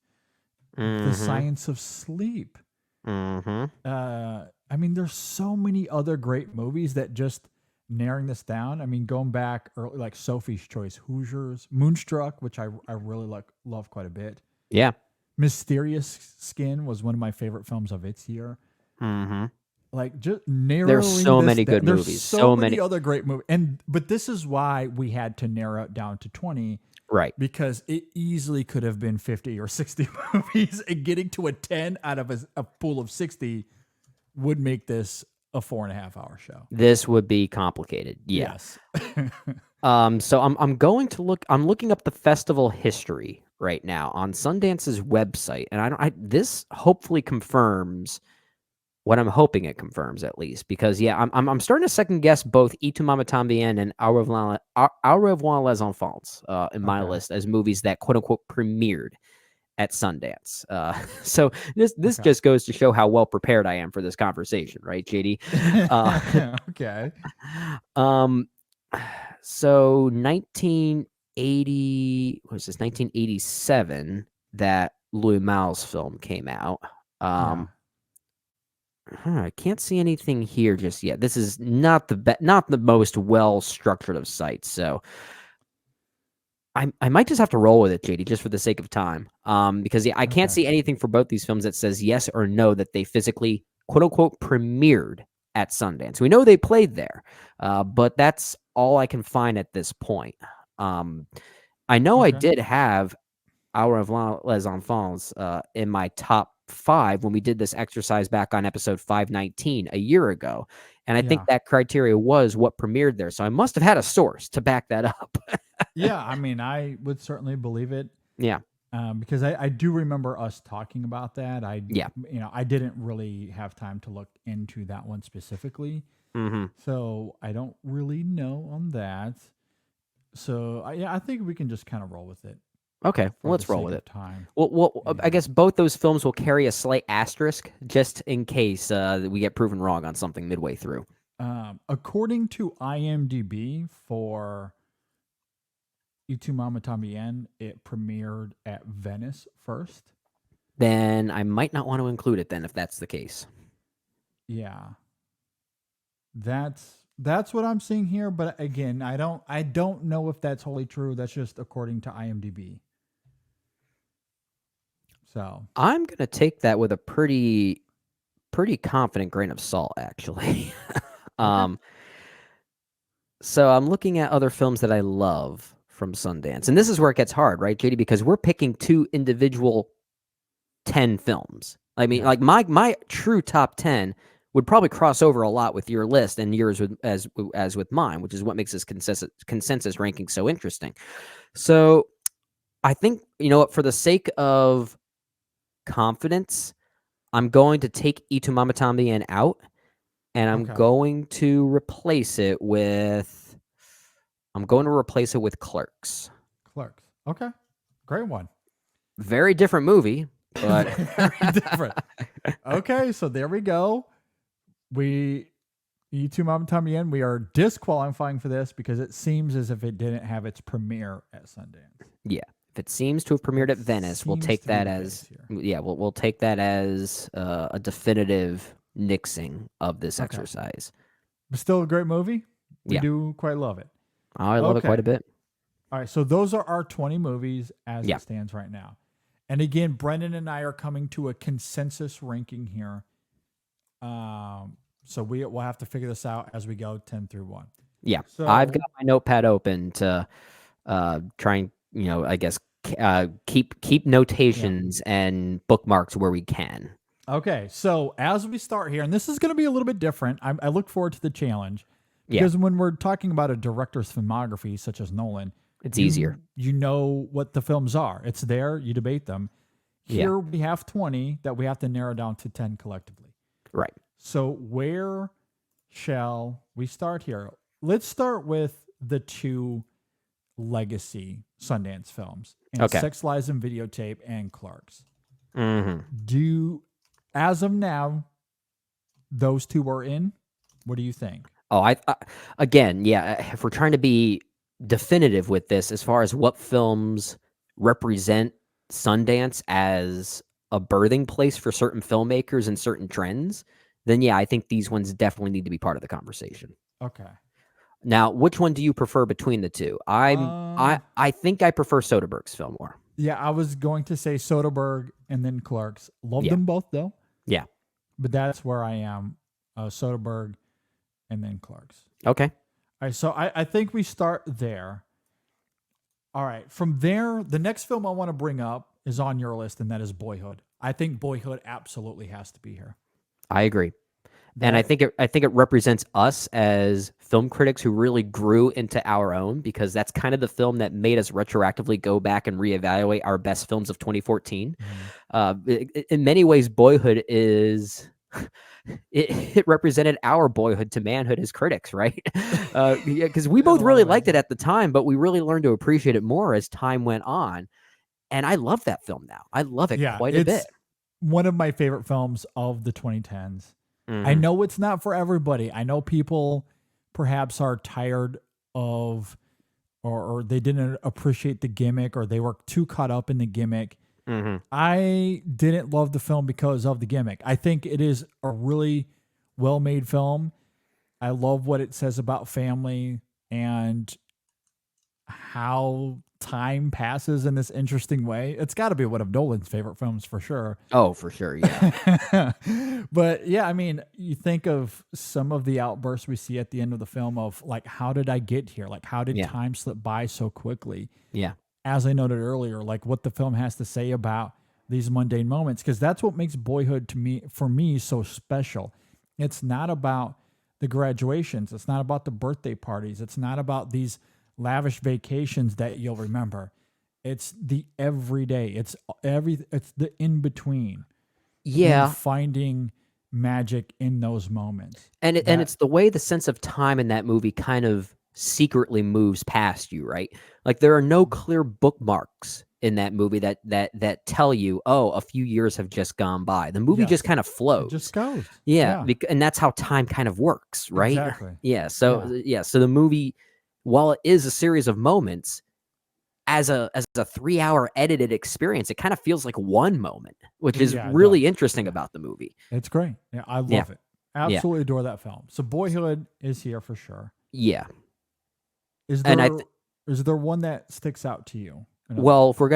The Science of Sleep. I mean, there's so many other great movies that just narrowing this down. I mean, going back early, like Sophie's Choice, Hoosiers, Moonstruck, which I really love quite a bit. Yeah. Mysterious Skin was one of my favorite films of its year. Like just narrowing. There's so many good movies. There's so many other great movies, but this is why we had to narrow it down to 20, right? Because it easily could have been 50 or 60 movies, and getting to a 10 out of a pool of 60 would make this a 4.5-hour show. This would be complicated. Yeah. Yes. So I'm going to look. I'm looking up the festival history right now on Sundance's website, and this hopefully confirms what I'm hoping it confirms, at least, because I'm starting to second guess both Y tu mama tambien and Au revoir les enfants in my list as movies that quote unquote premiered at Sundance. So this just goes to show how well prepared I am for this conversation, right, JD? Okay. So 1987 that Louis Malle's film came out. I can't see anything here just yet. This is not the most well structured of sites, so I might just have to roll with it, JD, just for the sake of time. Because I can't see anything for both these films that says yes or no that they physically quote unquote premiered at Sundance. We know they played there, but that's all I can find at this point. I know I did have Au revoir les enfants in my top 5 when we did this exercise back on episode 519 a year ago. And I think that criteria was what premiered there. So I must have had a source to back that up. Yeah, I mean, I would certainly believe it. Yeah. Because I do remember us talking about that. I didn't really have time to look into that one specifically. So I don't really know on that. So I think we can just kind of roll with it. Okay, well, let's roll with it. Well, I guess both those films will carry a slight asterisk just in case we get proven wrong on something midway through. According to IMDb for Y tu mama tambien, it premiered at Venice first. Then I might not want to include it then if that's the case. Yeah. That's what I'm seeing here, but again, I don't know if that's wholly true. That's just according to IMDb. So I'm gonna take that with a pretty confident grain of salt, actually. So I'm looking at other films that I love from Sundance, and this is where it gets hard, right, JD? Because we're picking 2 individual 10 films. I mean, like my true top 10 would probably cross over a lot with your list and yours as with mine, which is what makes this consensus ranking so interesting. So I think, for the sake of confidence, I'm going to take Y tu mama tambien out, and I'm going to replace it with Clerks. Clerks. Okay. Great one. Very different movie, but very different. Okay, so there we go. Y tu mama tambien, we are disqualifying for this because it seems as if it didn't have its premiere at Sundance. Yeah. If it seems to have premiered at Venice, we'll take that as we'll take that as a definitive nixing of this exercise. But still a great movie. We Yeah. do quite love it. I love it quite a bit. All right, so those are our 20 movies as it stands right now. And again, Brendan and I are coming to a consensus ranking here. So we'll have to figure this out as we go 10 through 1. Yeah. So, I've got my notepad open to try and, I guess, keep notations and bookmarks where we can. Okay, so as we start here, and this is going to be a little bit different. I look forward to the challenge because when we're talking about a director's filmography, such as Nolan, it's easier. You know what the films are. It's there. You debate them. Here we have 20 that we have to narrow down to 10 collectively. Right. So where shall we start here? Let's start with the 2 legacy Sundance films. And Sex, Lies, and Videotape and Clerks. Mm-hmm. As of now, those 2 are in. What do you think? Oh, again, if we're trying to be definitive with this, as far as what films represent Sundance as a birthing place for certain filmmakers and certain trends, then I think these ones definitely need to be part of the conversation. Okay. Now, which one do you prefer between the 2? I think I prefer Soderbergh's film more. Yeah, I was going to say Soderbergh and then Clerks. Love them both though. Yeah. But that's where I am. Soderbergh and then Clerks. Okay. All right, so I think we start there. All right, from there, the next film I want to bring up is on your list, and that is Boyhood. I think Boyhood absolutely has to be here. I agree. And I think it represents us as film critics who really grew into our own, because that's kind of the film that made us retroactively go back and reevaluate our best films of 2014. In many ways, Boyhood is it represented our boyhood to manhood as critics, right? Because we both really liked it at the time, but we really learned to appreciate it more as time went on. And I love that film now. I love it quite a bit. One of my favorite films of the 2010s. I know it's not for everybody. I know people perhaps are tired of, or they didn't appreciate the gimmick, or they were too caught up in the gimmick. I didn't love the film because of the gimmick. I think it is a really well-made film. I love what it says about family and how time passes in this interesting way. It's got to be one of Nolan's favorite films for sure. Oh, for sure, yeah. But yeah, I mean, you think of some of the outbursts we see at the end of the film of like, how did I get here? Like, how did time slip by so quickly? Yeah. As I noted earlier, like what the film has to say about these mundane moments, because that's what makes Boyhood for me so special. It's not about the graduations. It's not about the birthday parties. It's not about these lavish vacations that you'll remember. It's the everyday. It's the in between. Yeah, and finding magic in those moments. And it's the way the sense of time in that movie kind of secretly moves past you, right? Like there are no clear bookmarks in that movie that tell you, oh, a few years have just gone by. The movie just kind of flows. It just goes. Yeah. And that's how time kind of works, right? Exactly. Yeah. So the movie, while it is a series of moments, as a 3-hour edited experience, it kind of feels like one moment, which is really interesting about the movie. It's great. Yeah, I love it. Absolutely adore that film. So Boyhood is here for sure. Yeah. Is there one that sticks out to you? Well, if we're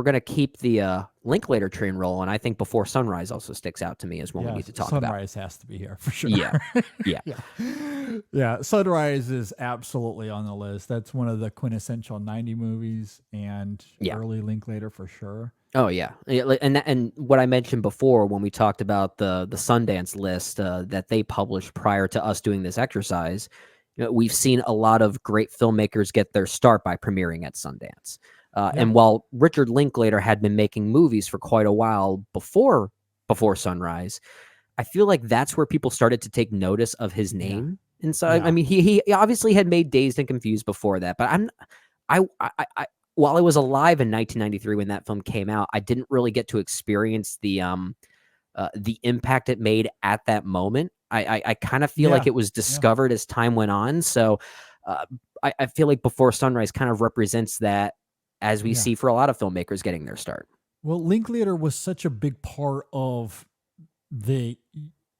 gonna keep the Linklater train rolling, I think Before Sunrise also sticks out to me as one we need to talk about. Sunrise has to be here for sure. Yeah. Sunrise is absolutely on the list. That's one of the quintessential 90 movies and early Linklater for sure. Oh yeah, and what I mentioned before when we talked about the Sundance list that they published prior to us doing this exercise, we've seen a lot of great filmmakers get their start by premiering at Sundance. And while Richard Linklater had been making movies for quite a while before Sunrise, I feel like that's where people started to take notice of his name. And so, I mean, he obviously had made Dazed and Confused before that, but I while I was alive in 1993 when that film came out, I didn't really get to experience the impact it made at that moment. I kind of feel like it was discovered as time went on. So I feel like Before Sunrise kind of represents that, as we see for a lot of filmmakers getting their start. Well, Linklater was such a big part of the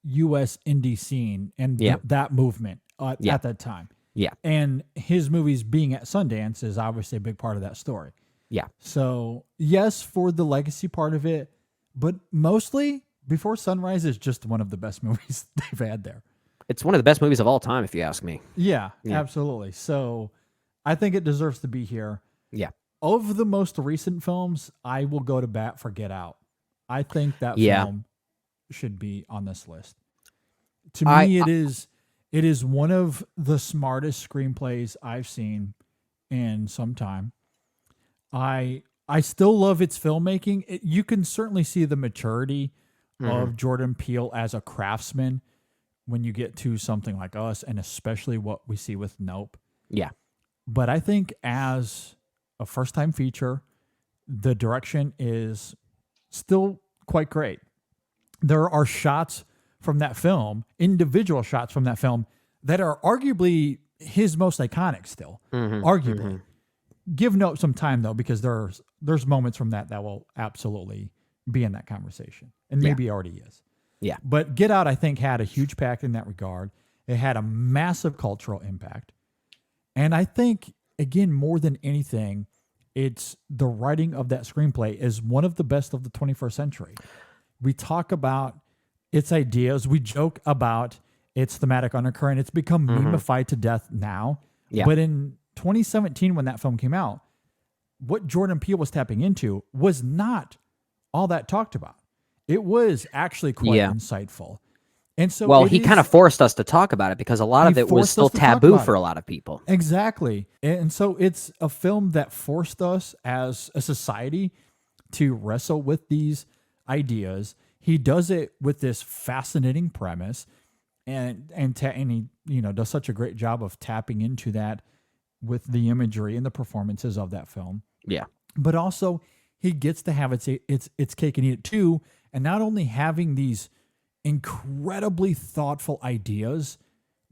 U.S. indie scene and that movement at that time. Yeah. And his movies being at Sundance is obviously a big part of that story. Yeah. So, yes, for the legacy part of it, but mostly Before Sunrise is just one of the best movies they've had there. It's one of the best movies of all time, if you ask me. Yeah, absolutely. So, I think it deserves to be here. Yeah. Of the most recent films, I will go to bat for Get Out. I think that film should be on this list. To me, it is one of the smartest screenplays I've seen in some time. I still love its filmmaking. You can certainly see the maturity of Jordan Peele as a craftsman when you get to something like Us, and especially what we see with Nope. Yeah. But I think as a first-time feature, the direction is still quite great. There are shots from that film, individual shots from that film, that are arguably his most iconic still. Arguably. Give Nope some time, though, because there's moments from that will absolutely be in that conversation. And maybe already is. Yeah. But Get Out, I think, had a huge impact in that regard. It had a massive cultural impact. And I think, again, more than anything, it's the writing of that screenplay is one of the best of the 21st century. We talk about its ideas. We joke about its thematic undercurrent. It's become memeified to death now. Yeah. But in 2017, when that film came out, what Jordan Peele was tapping into was not all that talked about. It was actually quite insightful. And so he kind of forced us to talk about it because a lot of it was still taboo for a lot of people. Exactly. And so it's a film that forced us as a society to wrestle with these ideas. He does it with this fascinating premise and he does such a great job of tapping into that with the imagery and the performances of that film. Yeah. But also he gets to have its cake and eat it too. And not only having these incredibly thoughtful ideas,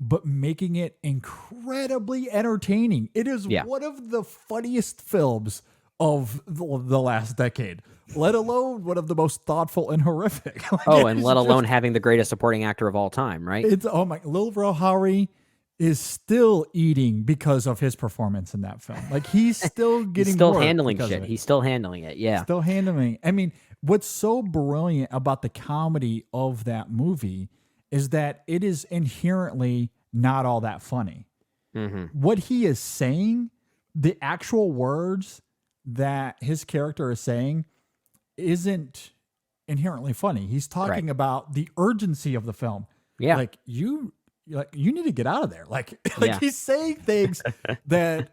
but making it incredibly entertaining. It is one of the funniest films of the last decade, let alone one of the most thoughtful and horrific. And let alone having the greatest supporting actor of all time, right? Lil Rel Howery is still eating because of his performance in that film. Like he's still getting handling shit. He's still handling it. Yeah. Still handling. I mean, what's so brilliant about the comedy of that movie is that it is inherently not all that funny. What he is saying, the actual words that his character is saying isn't inherently funny. He's talking about the urgency of the film. Yeah. Like you need to get out of there. He's saying things that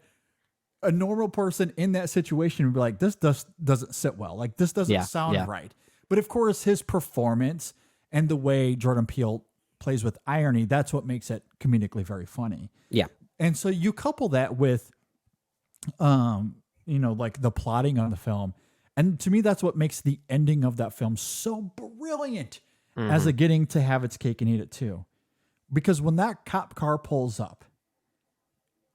a normal person in that situation would be like, this doesn't sit well. Like this doesn't sound right. But of course his performance and the way Jordan Peele plays with irony, that's what makes it comedically very funny. Yeah. And so you couple that with, like the plotting on the film. And to me, that's what makes the ending of that film so brilliant as a getting to have its cake and eat it too. Because when that cop car pulls up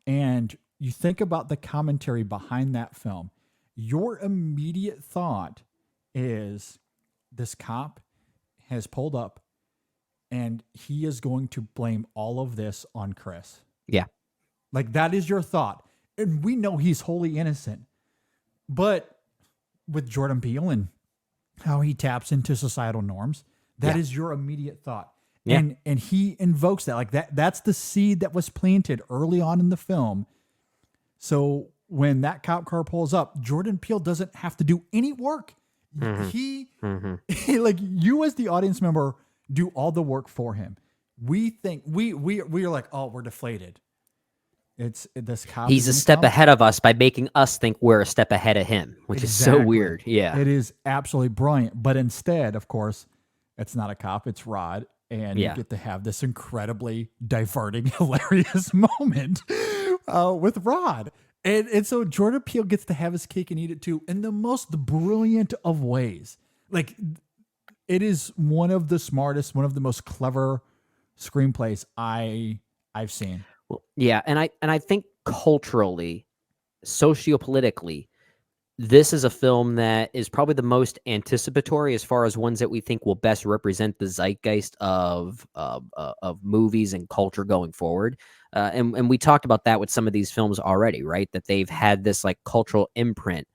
and you think about the commentary behind that film, your immediate thought is this cop has pulled up and he is going to blame all of this on Chris. Yeah. Like that is your thought. And we know he's wholly innocent. But with Jordan Peele and how he taps into societal norms, that is your immediate thought. Yeah. And he invokes that. Like that's the seed that was planted early on in the film. So when that cop car pulls up, Jordan Peele doesn't have to do any work. He like you as the audience member do all the work for him. We think we are like, oh, we're deflated. It's this cop. He's a step ahead of us by making us think we're a step ahead of him, which is so weird. Yeah. It is absolutely brilliant. But instead, of course, it's not a cop, it's Rod. And you get to have this incredibly diverting, hilarious moment with Rod. And so Jordan Peele gets to have his cake and eat it too in the most brilliant of ways. Like, it is one of the smartest, one of the most clever screenplays I've seen. Well, yeah, and I think culturally, sociopolitically, this is a film that is probably the most anticipatory as far as ones that we think will best represent the zeitgeist of movies and culture going forward. And we talked about that with some of these films already, right? That they've had this like cultural imprint.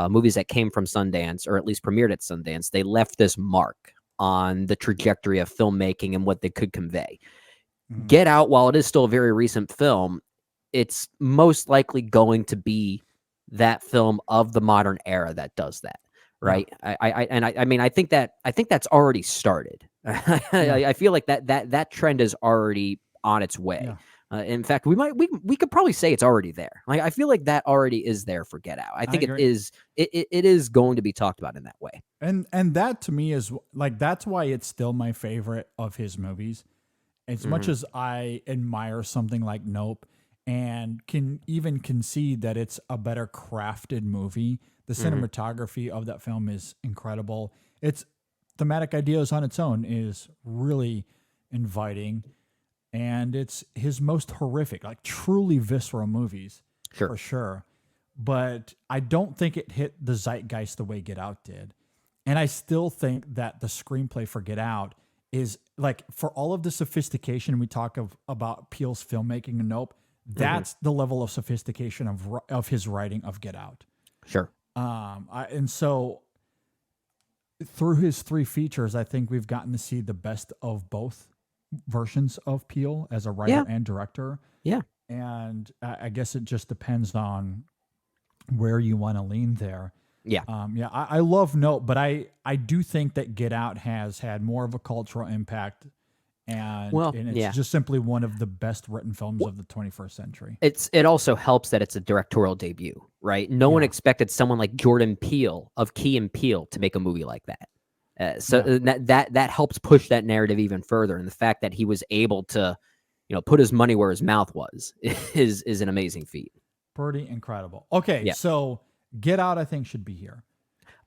Movies that came from Sundance, or at least premiered at Sundance, they left this mark on the trajectory of filmmaking and what they could convey. Get Out, while it is still a very recent film, it's most likely going to be that film of the modern era that does that, right? Yeah. I mean, I think that's already started. I feel like that trend is already on its way. Yeah. In fact, we could probably say it's already there. Like, I feel like that already is there for Get Out. I think it is going to be talked about in that way. And that to me is like, that's why it's still my favorite of his movies. As much as I admire something like Nope and can even concede that it's a better crafted movie, the cinematography of that film is incredible. Its thematic ideas on its own is really inviting. And it's his most horrific, like truly visceral movies, for sure. But I don't think it hit the zeitgeist the way Get Out did. And I still think that the screenplay for Get Out is like, for all of the sophistication we talk about Peele's filmmaking and Nope, that's the level of sophistication of his writing of Get Out. Sure. And so through his 3 features, I think we've gotten to see the best of both versions of Peele as a writer and director. Yeah. And I guess it just depends on where you want to lean there. Yeah. I love Nope, but I do think that Get Out has had more of a cultural impact. And it's just simply one of the best written films of the 21st century. It also helps that it's a directorial debut, right? No one expected someone like Jordan Peele of Key and Peele to make a movie like that. That helps push that narrative even further, and the fact that he was able to, put his money where his mouth was is an amazing feat. Pretty incredible. Okay, so Get Out, I think, should be here.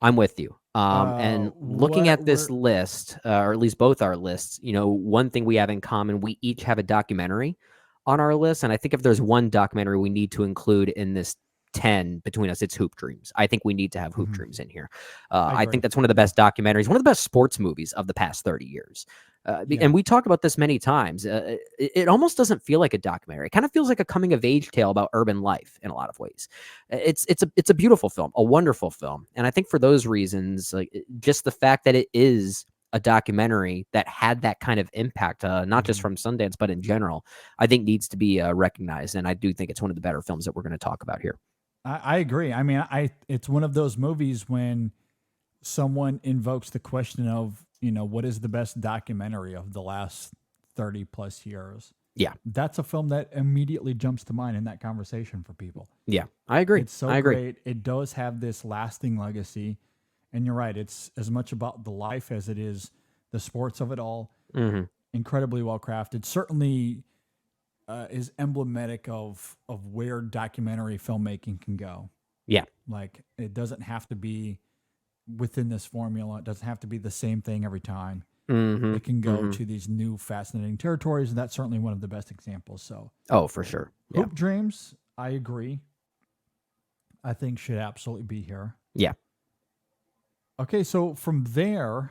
I'm with you. And looking at this list, or at least both our lists, one thing we have in common, we each have a documentary on our list, and I think if there's one documentary we need to include in this 10 between us, it's Hoop Dreams. I think we need to have Hoop Dreams in here. I think that's one of the best documentaries, one of the best sports movies of the past 30 years. And we talk about this many times. It almost doesn't feel like a documentary. It kind of feels like a coming of age tale about urban life in a lot of ways. It's a beautiful film, a wonderful film. And I think for those reasons, like just the fact that it is a documentary that had that kind of impact, not just from Sundance, but in general, I think needs to be recognized. And I do think it's one of the better films that we're going to talk about here. I agree. I mean, it's one of those movies when someone invokes the question of, what is the best documentary of the last 30 plus years? Yeah. That's a film that immediately jumps to mind in that conversation for people. Yeah, I agree. It's so great. It does have this lasting legacy. And you're right. It's as much about the life as it is the sports of it all. Incredibly well crafted. Certainly is emblematic of where documentary filmmaking can go. Yeah. Like, it doesn't have to be within this formula. It doesn't have to be the same thing every time. It can go to these new fascinating territories, and that's certainly one of the best examples. So, for sure. Hoop Dreams, I agree. I think should absolutely be here. Yeah. Okay, so from there,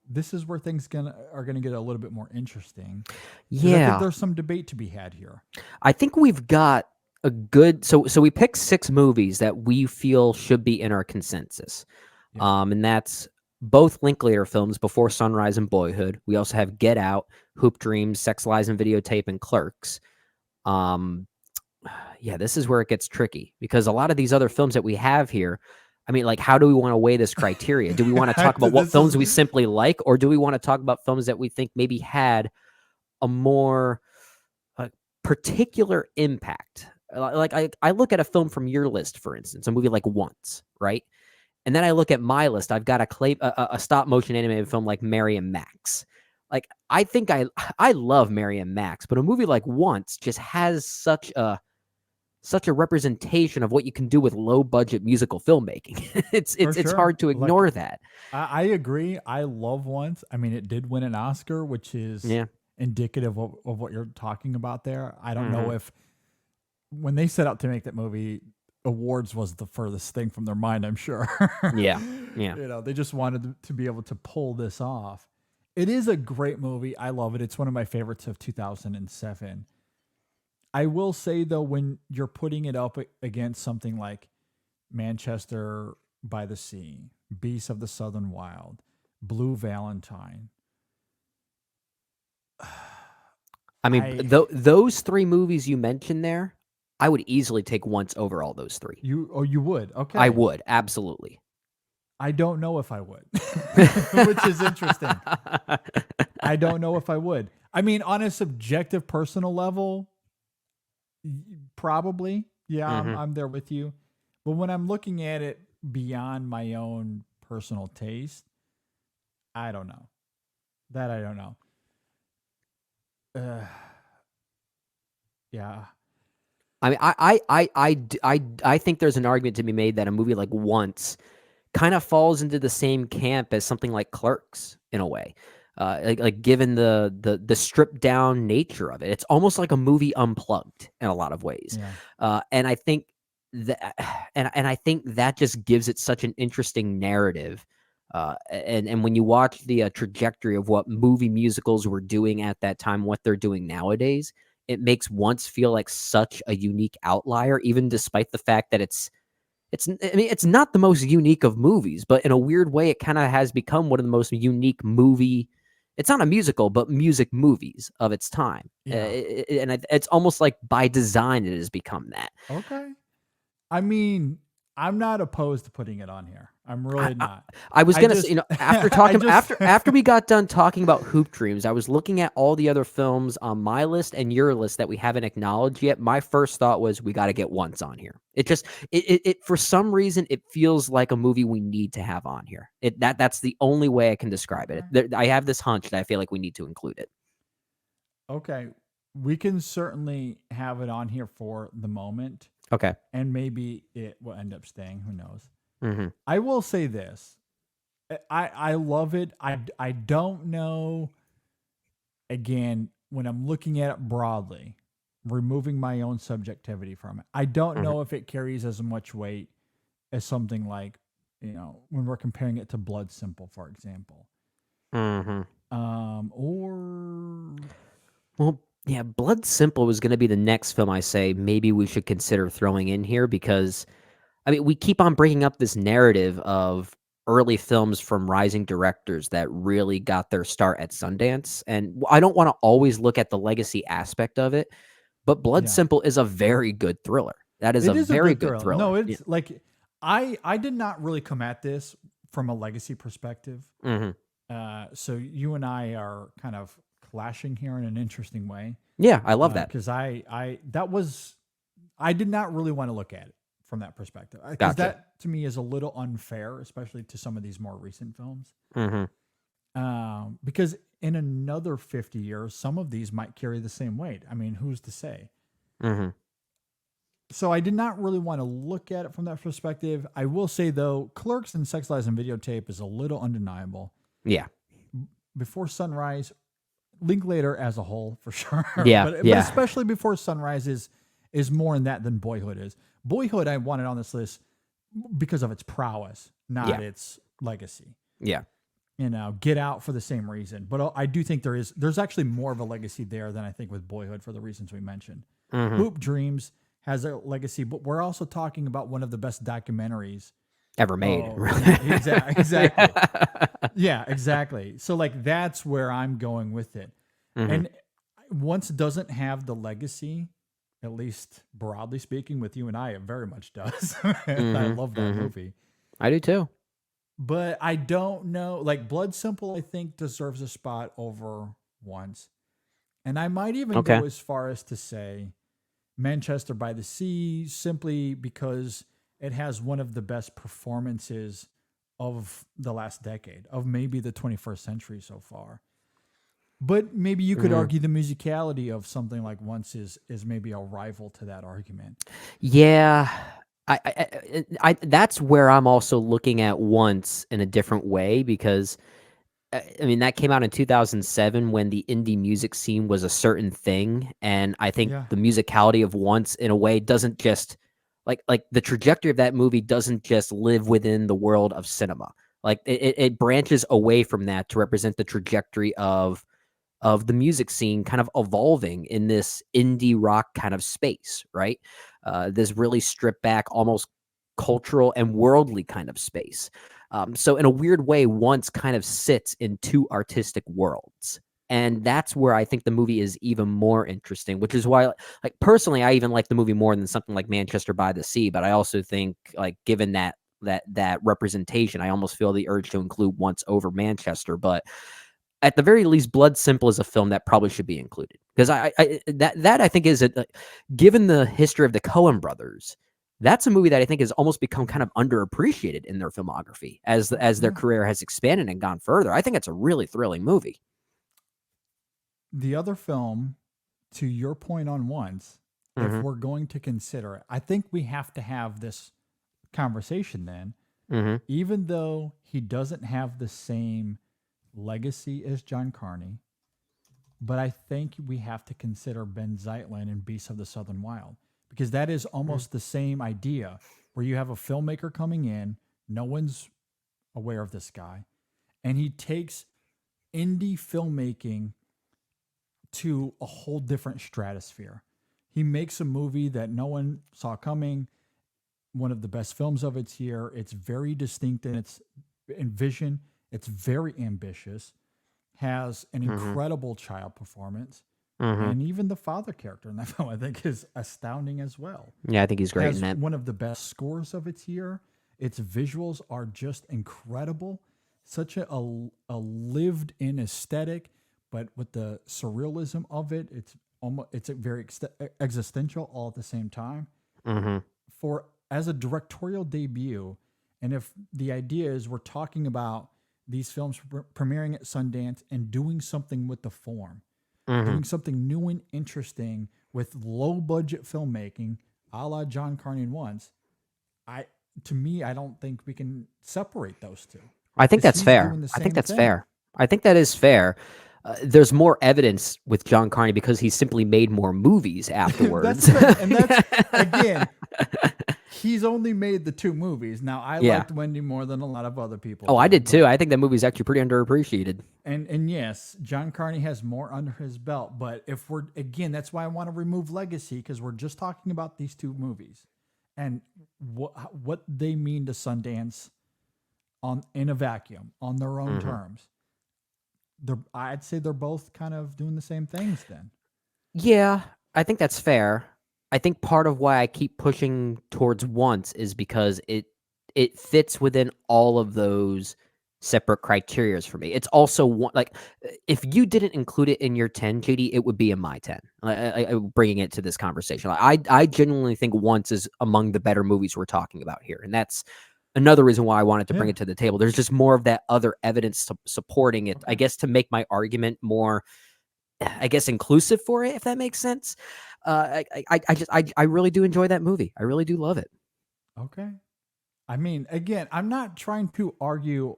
this is where things are gonna get a little bit more interesting. Yeah, I think there's some debate to be had here. I think we've got a good. So we picked 6 movies that we feel should be in our consensus, and that's both Linklater films, Before Sunrise and Boyhood. We also have Get Out, Hoop Dreams, Sex, Lies, and Videotape, and Clerks. This is where it gets tricky because a lot of these other films that we have here, I mean, like, how do we want to weigh this criteria? Do we want to talk about what films we simply like, or do we want to talk about films that we think maybe had a more particular impact? Like, I look at a film from your list, for instance, a movie like Once, right? And then I look at my list. I've got a stop motion animated film like Mary and Max. Like, I think I love Mary and Max, but a movie like Once just has such a representation of what you can do with low budget musical filmmaking. It's hard to ignore that. I agree. I love Once. I mean, it did win an Oscar, which is indicative of what you're talking about there. I don't know if when they set out to make that movie, awards was the furthest thing from their mind, I'm sure. Yeah. They just wanted to be able to pull this off. It is a great movie. I love it. It's one of my favorites of 2007. I will say, though, when you're putting it up against something like Manchester by the Sea, Beasts of the Southern Wild, Blue Valentine. I mean, those three movies you mentioned there, I would easily take Once over all those three. You would? Okay. I would, absolutely. I don't know if I would, which is interesting. I don't know if I would. I mean, on a subjective, personal level, probably. Yeah, I'm there with you. But when I'm looking at it beyond my own personal taste, I don't know. That I don't know. Yeah. I mean, I think there's an argument to be made that a movie like Once kind of falls into the same camp as something like Clerks in a way. Like given the stripped down nature of it, it's almost like a movie unplugged in a lot of ways. Yeah. And I think that, and I think that just gives it such an interesting narrative. And when you watch the trajectory of what movie musicals were doing at that time, what they're doing nowadays, it makes Once feel like such a unique outlier, even despite the fact that it's not the most unique of movies, but in a weird way, it kind of has become one of the most unique movie. It's not a musical, but music movies of its time. Yeah. It's almost like by design, it has become that. Okay. I mean, I'm not opposed to putting it on here. I'm really not. I was gonna say, after talking after we got done talking about Hoop Dreams, I was looking at all the other films on my list and your list that we haven't acknowledged yet. My first thought was we got to get Once on here. It just it for some reason it feels like a movie we need to have on here. That's the only way I can describe it. I have this hunch that I feel like we need to include it. Okay, we can certainly have it on here for the moment. Okay, and maybe it will end up staying. Who knows? Mm-hmm. I will say this. I love it. I don't know, again, when I'm looking at it broadly, removing my own subjectivity from it, I don't know if it carries as much weight as something like, when we're comparing it to Blood Simple, for example. Well, yeah, Blood Simple was going to be the next film I say maybe we should consider throwing in here because, I mean, we keep on bringing up this narrative of early films from rising directors that really got their start at Sundance. And I don't want to always look at the legacy aspect of it, but Blood Simple is a very good thriller. That is a very good thriller. No, it's like, I did not really come at this from a legacy perspective. So you and I are kind of clashing here in an interesting way. Yeah, I love that. Because I did not really want to look at it from that perspective. Because Gotcha. that to me is a little unfair, especially to some of these more recent films. Because in another 50 years, some of these might carry the same weight. I mean, who's to say? So I did not really want to look at it from that perspective. I will say, though, Clerks and Sex, Lies, and Videotape is a little undeniable. Yeah. Before Sunrise, Linklater as a whole, for sure. Yeah, but especially Before Sunrise is more in that than Boyhood is. Boyhood I wanted on this list because of its prowess, not its legacy. Yeah. Get Out for the same reason. But I do think there's actually more of a legacy there than I think with Boyhood for the reasons we mentioned. Hoop Dreams has a legacy, but we're also talking about one of the best documentaries ever made. Exactly. Yeah, exactly. So like that's where I'm going with it. And Once doesn't have the legacy, at least broadly speaking, with you and I, it very much does. I love that movie. I do too. But I don't know, like Blood Simple, I think deserves a spot over Once. And I might even go as far as to say Manchester by the Sea, simply because it has one of the best performances of the last decade, of maybe the 21st century so far. But maybe you could argue the musicality of something like Once is maybe a rival to that argument. Yeah. I that's where I'm also looking at Once in a different way because I mean that came out in 2007 when the indie music scene was a certain thing, and I think the musicality of Once in a way doesn't just like the trajectory of that movie doesn't just live within the world of cinema. Like it branches away from that to represent the trajectory of the music scene kind of evolving in this indie rock kind of space, right? This really stripped back, almost cultural and worldly kind of space. So in a weird way, Once kind of sits in two artistic worlds. And that's where I think the movie is even more interesting, which is why, like, personally, I even like the movie more than something like Manchester by the Sea. But I also think, like, given that representation, I almost feel the urge to include Once over Manchester. But at the very least, Blood Simple is a film that probably should be included, because that I think is given the history of the Coen brothers, that's a movie that I think has almost become kind of underappreciated in their filmography as their career has expanded and gone further. I think it's a really thrilling movie. The other film, to your point on Once, if we're going to consider it, I think we have to have this conversation then, even though he doesn't have the same legacy as John Carney, but I think we have to consider Ben Zeitlin in Beasts of the Southern Wild, because that is almost the same idea, where you have a filmmaker coming in, no one's aware of this guy, and he takes indie filmmaking to a whole different stratosphere. He makes a movie that no one saw coming, one of the best films of its year. It's very distinct in its vision. It's very ambitious, has an incredible child performance, and even the father character in that film, I think, is astounding as well. Yeah, I think he's great Has in that. one of the best scores of its year. Its visuals are just incredible. Such a lived-in aesthetic, but with the surrealism of it, it's a very existential all at the same time. As a directorial debut, and if the idea is we're talking about these films premiering at Sundance and doing something with the form, doing something new and interesting with low budget filmmaking, a la John Carney and Once, I don't think we can separate those two. I think that's fair. I think that's fair. I think that is fair. There's more evidence with John Carney because he simply made more movies afterwards. that's again, he's only made the 2 movies. Now, I liked Wendy more than a lot of other people. Oh, I did too. I think that movie's actually pretty underappreciated. And yes, John Carney has more under his belt. But if we're, again, that's why I want to remove legacy, because we're just talking about these 2 movies and what they mean to Sundance in a vacuum, on their own terms. I'd say they're both kind of doing the same things then. Yeah, I think that's fair. I think part of why I keep pushing towards Once is because it fits within all of those separate criterias for me. It's also one, like, if you didn't include it in your 10, JD, it would be in my 10. Bringing it to this conversation, I genuinely think Once is among the better movies we're talking about here, and that's another reason why I wanted to bring it to the table. There's just more of that other evidence supporting it, I guess, to make my argument more, I guess, inclusive for it, if that makes sense. I really do enjoy that movie. I really do love it. Okay. I mean, again, I'm not trying to argue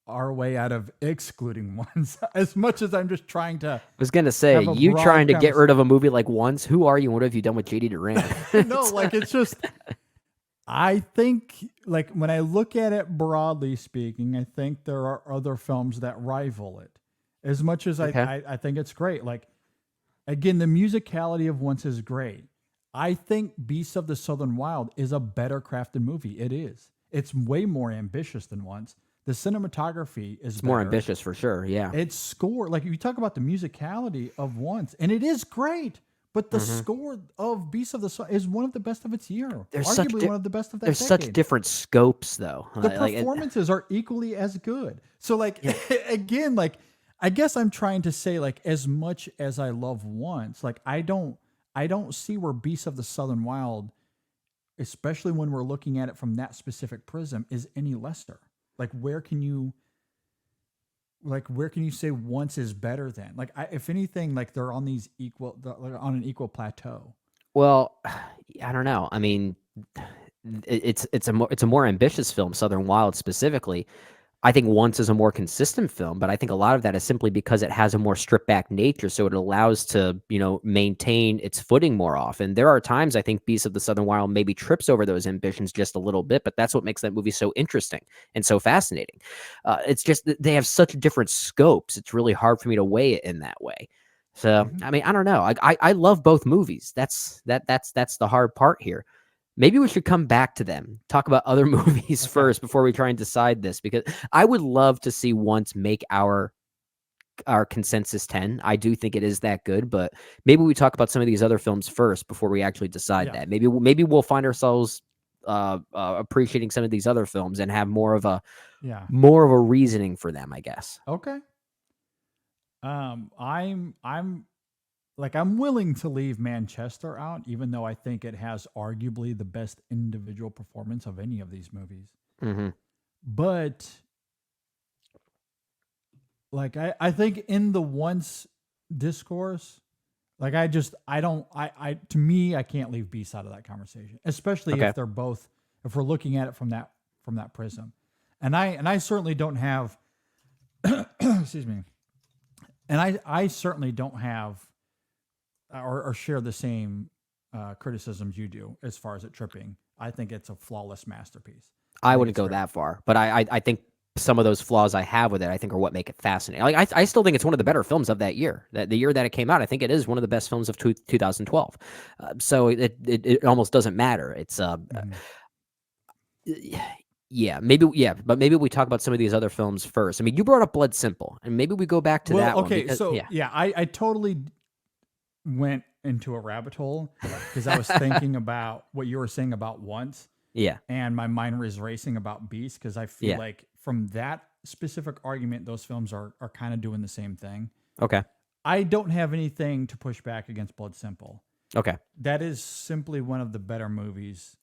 our way out of excluding Once as much as I'm just trying to. I was going to say, you trying to get rid of a movie like Once? Who are you? What have you done with JD Durant? No, like, it's just, I think, like, when I look at it broadly speaking, I think there are other films that rival it. As much as I think it's great. Like, again, the musicality of Once is great. I think Beasts of the Southern Wild is a better crafted movie. It is. It's way more ambitious than Once. The cinematography is more ambitious for sure. Yeah. It's score. Like, you talk about the musicality of Once, and it is great. But the score of Beasts of the Southern is one of the best of its year. Arguably one of the best of that decade. There's such different scopes, though. The performances are equally as good. So, like, again, like, I guess I'm trying to say, like, as much as I love Once, like, I don't see where Beasts of the Southern Wild, especially when we're looking at it from that specific prism, is any lesser. Like, where can you say Once is better than? Like, if anything, like, they're on these on an equal plateau. Well, I don't know. I mean, it's a more ambitious film, Southern Wild specifically. I think Once is a more consistent film, but I think a lot of that is simply because it has a more stripped back nature, so it allows to, maintain its footing more often. There are times I think Beasts of the Southern Wild maybe trips over those ambitions just a little bit, but that's what makes that movie so interesting and so fascinating. It's just that they have such different scopes. It's really hard for me to weigh it in that way. So, I mean, I don't know. I love both movies. That's the hard part here. Maybe we should come back to them, talk about other movies first before we try and decide this, because I would love to see Once make our consensus 10. I do think it is that good, but maybe we talk about some of these other films first before we actually decide that. Maybe we'll find ourselves appreciating some of these other films and have more of a reasoning for them, I guess. Okay. I'm willing to leave Manchester out, even though I think it has arguably the best individual performance of any of these movies. Mm-hmm. But I think in the Once discourse, to me, I can't leave Beast out of that conversation, especially if we're looking at it from that prism. And I certainly don't have, excuse me. And I certainly don't have or share the same criticisms you do as far as it tripping. I think it's a flawless masterpiece. I wouldn't go that far, but I think some of those flaws I have with it, I think, are what make it fascinating. Like I still think it's one of the better films of that year. That the year that it came out, I think it is one of the best films of 2012. So it almost doesn't matter. It's but maybe we talk about some of these other films first. I mean, you brought up Blood Simple, and maybe we go back to that. Okay, one because, I totally went into a rabbit hole because I was thinking about what you were saying about Once. Yeah. And my mind was racing about Beast because I feel like from that specific argument, those films are kind of doing the same thing. Okay. I don't have anything to push back against Blood Simple. Okay. That is simply one of the better movies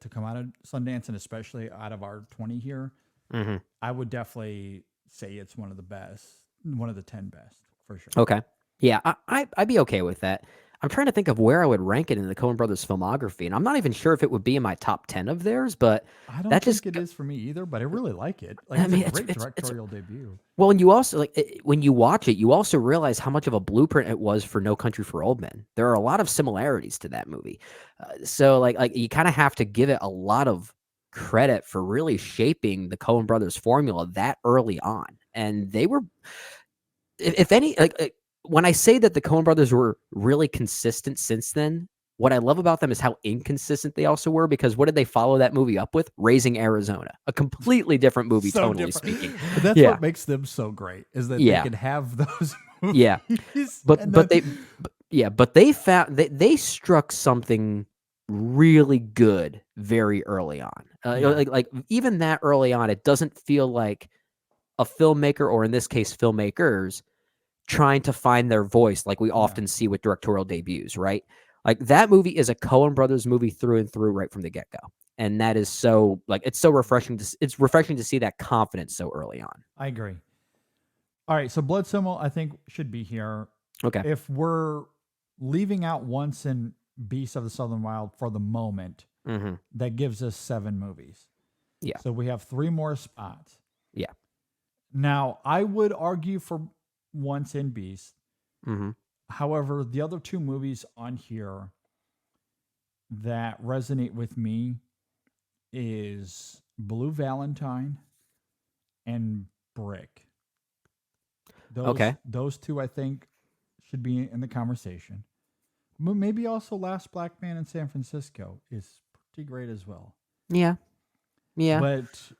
to come out of Sundance, and especially out of our 20 here. Mm-hmm. I would definitely say it's one of the best, one of the 10 best for sure. Okay. Yeah, I'd be okay with that. I'm trying to think of where I would rank it in the Coen Brothers filmography, and I'm not even sure if it would be in my top 10 of theirs, but I don't think it is for me either, but I really like it. It's a great directorial debut. Well, and you also, when you watch it, you also realize how much of a blueprint it was for No Country for Old Men. There are a lot of similarities to that movie. So you kind of have to give it a lot of credit for really shaping the Coen Brothers formula that early on. And they were, if any, when I say that the Coen Brothers were really consistent since then, what I love about them is how inconsistent they also were, because what did they follow that movie up with? Raising Arizona, a completely different movie, tonally speaking. But that's what makes them so great, is that they can have those movies. Yeah, but they found they struck something really good very early on. Like even that early on, it doesn't feel like a filmmaker, or in this case, filmmakers, trying to find their voice like we often see with directorial debuts, right? Like that movie is a Coen Brothers movie through and through right from the get-go. And that is so, it's so refreshing. It's refreshing to see that confidence so early on. I agree. All right, so Blood Simple, I think, should be here. Okay. If we're leaving out Once and Beasts of the Southern Wild for the moment, that gives us 7 movies. Yeah. So we have 3 more spots. Yeah. Now, I would argue for Once and Beast. Mm-hmm. However, the other 2 movies on here that resonate with me is Blue Valentine and Brick. Those 2, I think, should be in the conversation. But maybe also Last Black Man in San Francisco is pretty great as well. Yeah. Yeah. But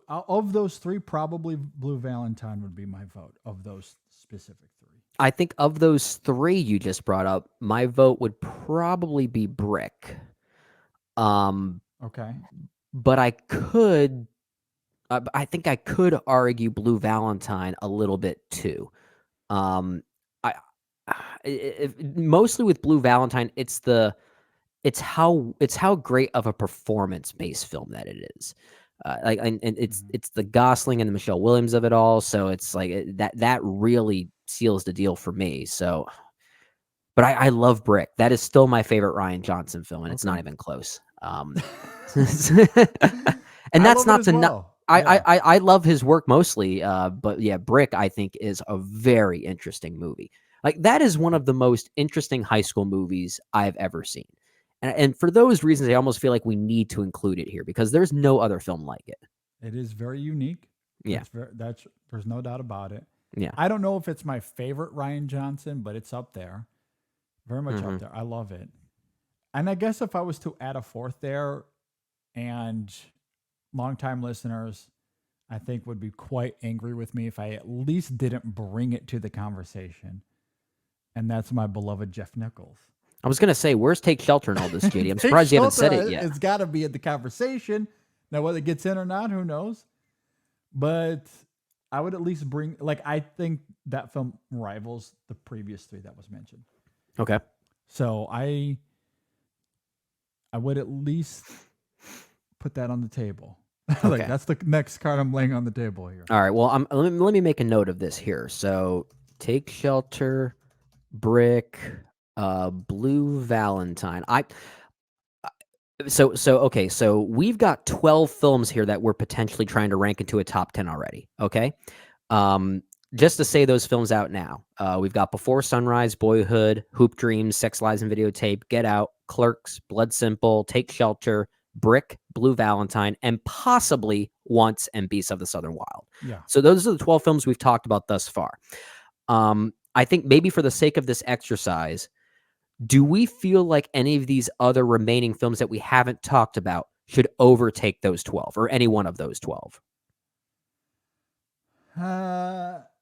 of those 3, probably Blue Valentine would be my vote of those specific 3. I think of those 3 you just brought up, my vote would probably be Brick. Okay. But I think I could argue Blue Valentine a little bit too. Mostly with Blue Valentine, it's how great of a performance-based film that it is. And it's the Gosling and the Michelle Williams of it all. So it's like that really seals the deal for me. So, but I love Brick. That is still my favorite Rian Johnson film, and it's not even close. And that's not to I love his work mostly, but yeah, Brick I think is a very interesting movie. Like that is one of the most interesting high school movies I've ever seen, and for those reasons, I almost feel like we need to include it here because there's no other film like it. It is very unique. Yeah, there's no doubt about it. Yeah, I don't know if it's my favorite Ryan Johnson, but it's up there, very much up there. I love it. And I guess if I was to add a fourth there, and longtime listeners, I think would be quite angry with me if I at least didn't bring it to the conversation. And that's my beloved Jeff Nichols. I was gonna say, where's Take Shelter in all this, JD? I'm surprised you haven't said it yet. It's got to be in the conversation. Now, whether it gets in or not, who knows? But I would at least bring, like, I think that film rivals the previous three that was mentioned. Okay. So I would at least put that on the table. Like that's the next card I'm laying on the table here. All right. Well, let me make a note of this here. So Take Shelter, Brick, Blue Valentine. So we've got 12 films here that we're potentially trying to rank into a top 10 already. Okay. Just to say those films out now, we've got Before Sunrise, Boyhood, Hoop Dreams, Sex, Lies, and Videotape, Get Out, Clerks, Blood Simple, Take Shelter, Brick, Blue Valentine, and possibly Once and Beasts of the Southern Wild. Yeah. So those are the 12 films we've talked about thus far. I think maybe for the sake of this exercise, do we feel like any of these other remaining films that we haven't talked about should overtake those 12 or any one of those 12?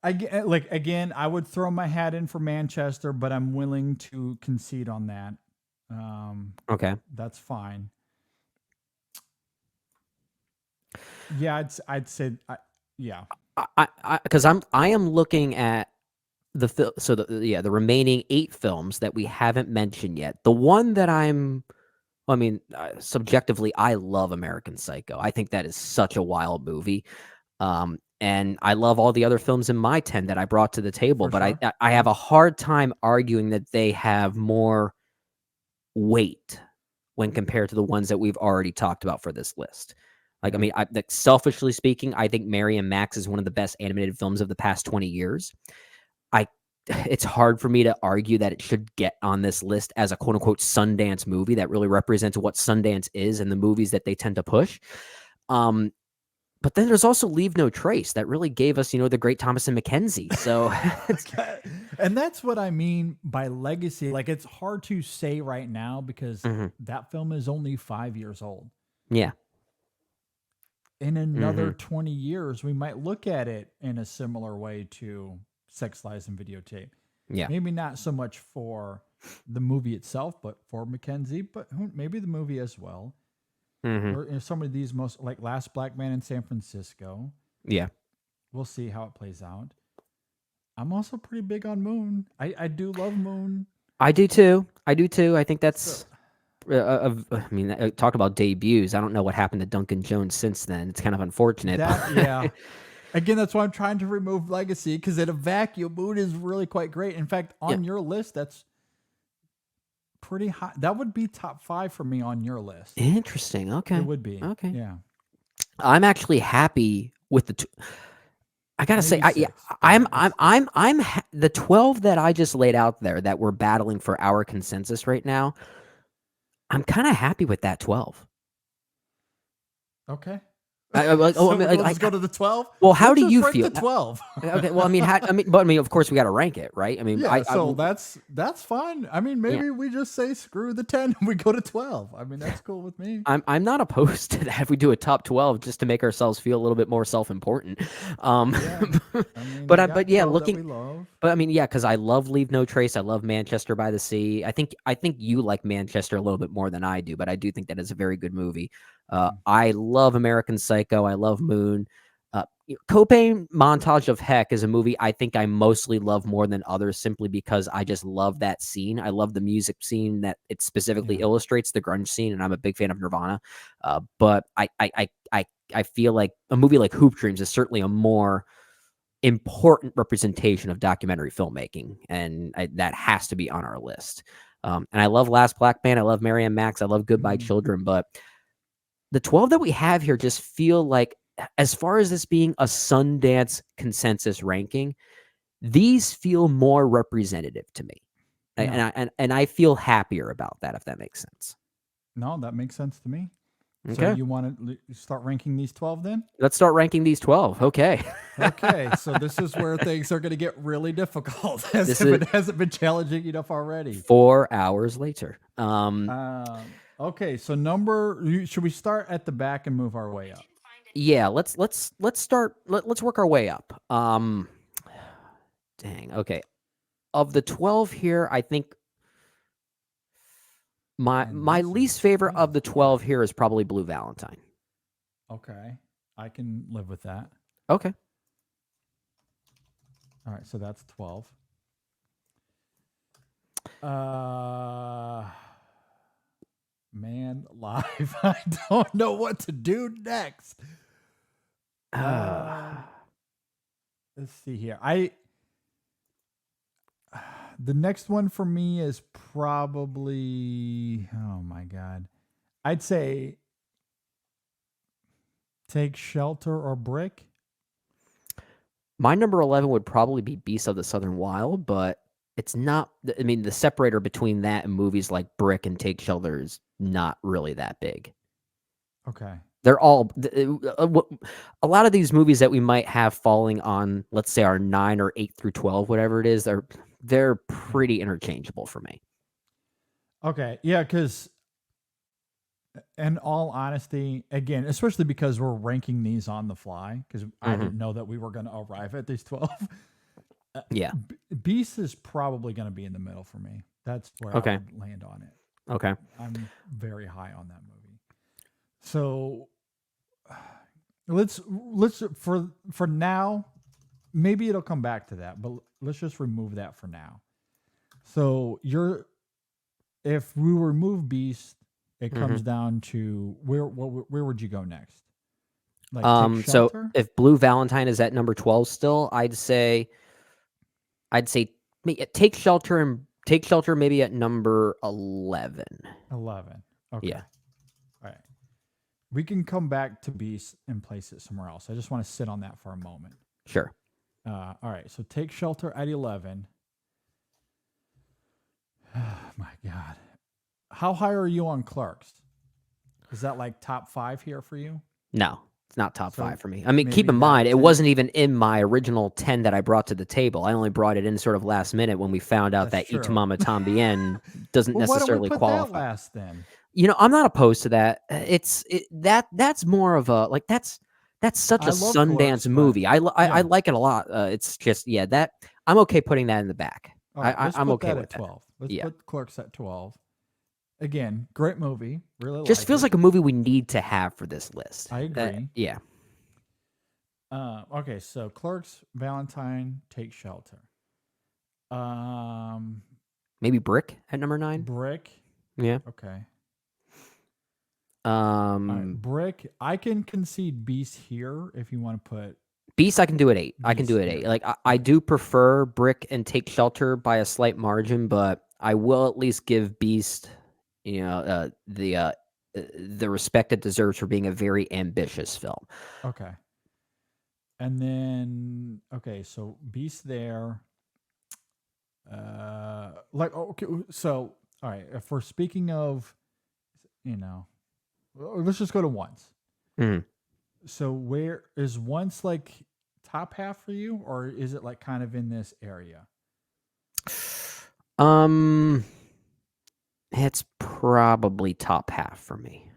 Again, I would throw my hat in for Manchester, but I'm willing to concede on that. Okay. That's fine. Yeah, I'd say, yeah. Because I am looking at the remaining 8 films that we haven't mentioned yet. The one that subjectively, I love American Psycho. I think that is such a wild movie. And I love all the other films in my 10 that I brought to the table, but sure. I have a hard time arguing that they have more weight when compared to the ones that we've already talked about for this list. Like, I mean, selfishly speaking, I think Mary and Max is one of the best animated films of the past 20 years. It's hard for me to argue that it should get on this list as a quote unquote Sundance movie that really represents what Sundance is and the movies that they tend to push. But then there's also Leave No Trace that really gave us, the great Thomas and Mackenzie. So, and that's what I mean by legacy. Like, it's hard to say right now because that film is only 5 years old. Yeah. In another 20 years, we might look at it in a similar way to Sex, Lies, and Videotape. Yeah. Maybe not so much for the movie itself, but for Mackenzie, but maybe the movie as well. Or some of these most, like Last Black Man in San Francisco. Yeah. We'll see how it plays out. I'm also pretty big on Moon. I do love Moon. I do too. I think that's... talk about debuts. I don't know what happened to Duncan Jones since then. It's kind of unfortunate. Yeah. Again, that's why I'm trying to remove legacy, because in a vacuum, Moon is really quite great. In fact, on your list, that's pretty high. That would be top 5 for me on your list. Interesting. Okay. It would be. Okay. Yeah. I'm actually happy with the I gotta say, I'm the 12 that I just laid out there that we're battling for our consensus right now. I'm kind of happy with that 12. Okay. Let's go to the 12. Well, how do you feel? The 12. Okay. Well, of course we got to rank it, right? I mean, that's fine. I mean, maybe we just say screw the 10 and we go to 12. I mean, that's cool with me. I'm not opposed to that if we do a top 12 just to make ourselves feel a little bit more self-important. But because I love Leave No Trace. I love Manchester by the Sea. I think you like Manchester a little bit more than I do, but I do think that is a very good movie. I love American Psycho. I love Moon. Copain Montage of Heck is a movie I think I mostly love more than others simply because I just love that scene. I love the music scene that it specifically illustrates, the grunge scene, and I'm a big fan of Nirvana. But I feel like a movie like Hoop Dreams is certainly a more important representation of documentary filmmaking, and that has to be on our list. And I love Last Black Man. I love Mary and Max. I love Goodbye Children, but the 12 that we have here just feel like as far as this being a Sundance consensus ranking, these feel more representative to me. Yeah. And I feel happier about that, if that makes sense. No, that makes sense to me. Okay. So you want to start ranking these 12 then? Let's start ranking these 12. Okay. Okay. So this is where things are going to get really difficult, as if it hasn't been challenging enough already. 4 hours later. Okay. So should we start at the back and move our way up? Yeah, let's start. Let's work our way up. Dang. Okay. Of the 12 here, I think my least favorite of the 12 here is probably Blue Valentine. Okay. I can live with that. Okay. All right. So that's 12. Man, live. I don't know what to do next. Let's see here. The next one for me is probably, oh my God, I'd say Take Shelter or Brick. My number 11 would probably be Beasts of the Southern Wild, but it's not. I mean, the separator between that and movies like Brick and Take Shelter is not really that big. Okay. They're all a lot of these movies that we might have falling on, let's say, our 9 or 8 through 12, whatever it is. They're pretty interchangeable for me. Okay. Yeah, because in all honesty, again, especially because we're ranking these on the fly, because I didn't know that we were going to arrive at these 12. Yeah. Beast is probably going to be in the middle for me. That's where I would land on it. Okay. I'm very high on that movie. So let's for now, maybe it'll come back to that, but let's just remove that for now. So if we remove Beast, it comes down to where would you go next? Like Take So Shelter? if Blue Valentine is at number 12 still, I'd say Take Shelter maybe at number 11. 11. Okay. Yeah. All right. We can come back to Beast and place it somewhere else. I just want to sit on that for a moment. Sure. All right. So Take Shelter at 11. Oh my God. How high are you on Clerks? Is that like top 5 here for you? No, it's not top 5 for me. I mean, keep in mind, it wasn't even in my original 10 that I brought to the table. I only brought it in sort of last minute when we found out that Y Tu Mama Tambien doesn't necessarily why don't we put qualify. That last then? You know, I'm not opposed to that. That's more of a that's such a Sundance movie. I like it a lot. It's just that I'm okay putting that in the back. Right, I'm okay with 12. that. Let's put Clerks at 12. Again, great movie. Really just feels like a movie we need to have for this list. I agree. Yeah. Okay, so Clerks, Valentine, Take Shelter. Maybe Brick at number 9. Brick. Yeah. Okay. Right, Brick. I can concede Beast here if you want to put Beast. I can do it 8. I can do it 8. Like I do prefer Brick and Take Shelter by a slight margin, but I will at least give Beast, the respect it deserves for being a very ambitious film. Okay. And then so Beast there. So all right, if we're speaking of, let's just go to Once. Mm-hmm. So where is Once like top half for you, or is it like kind of in this area? It's probably top half for me.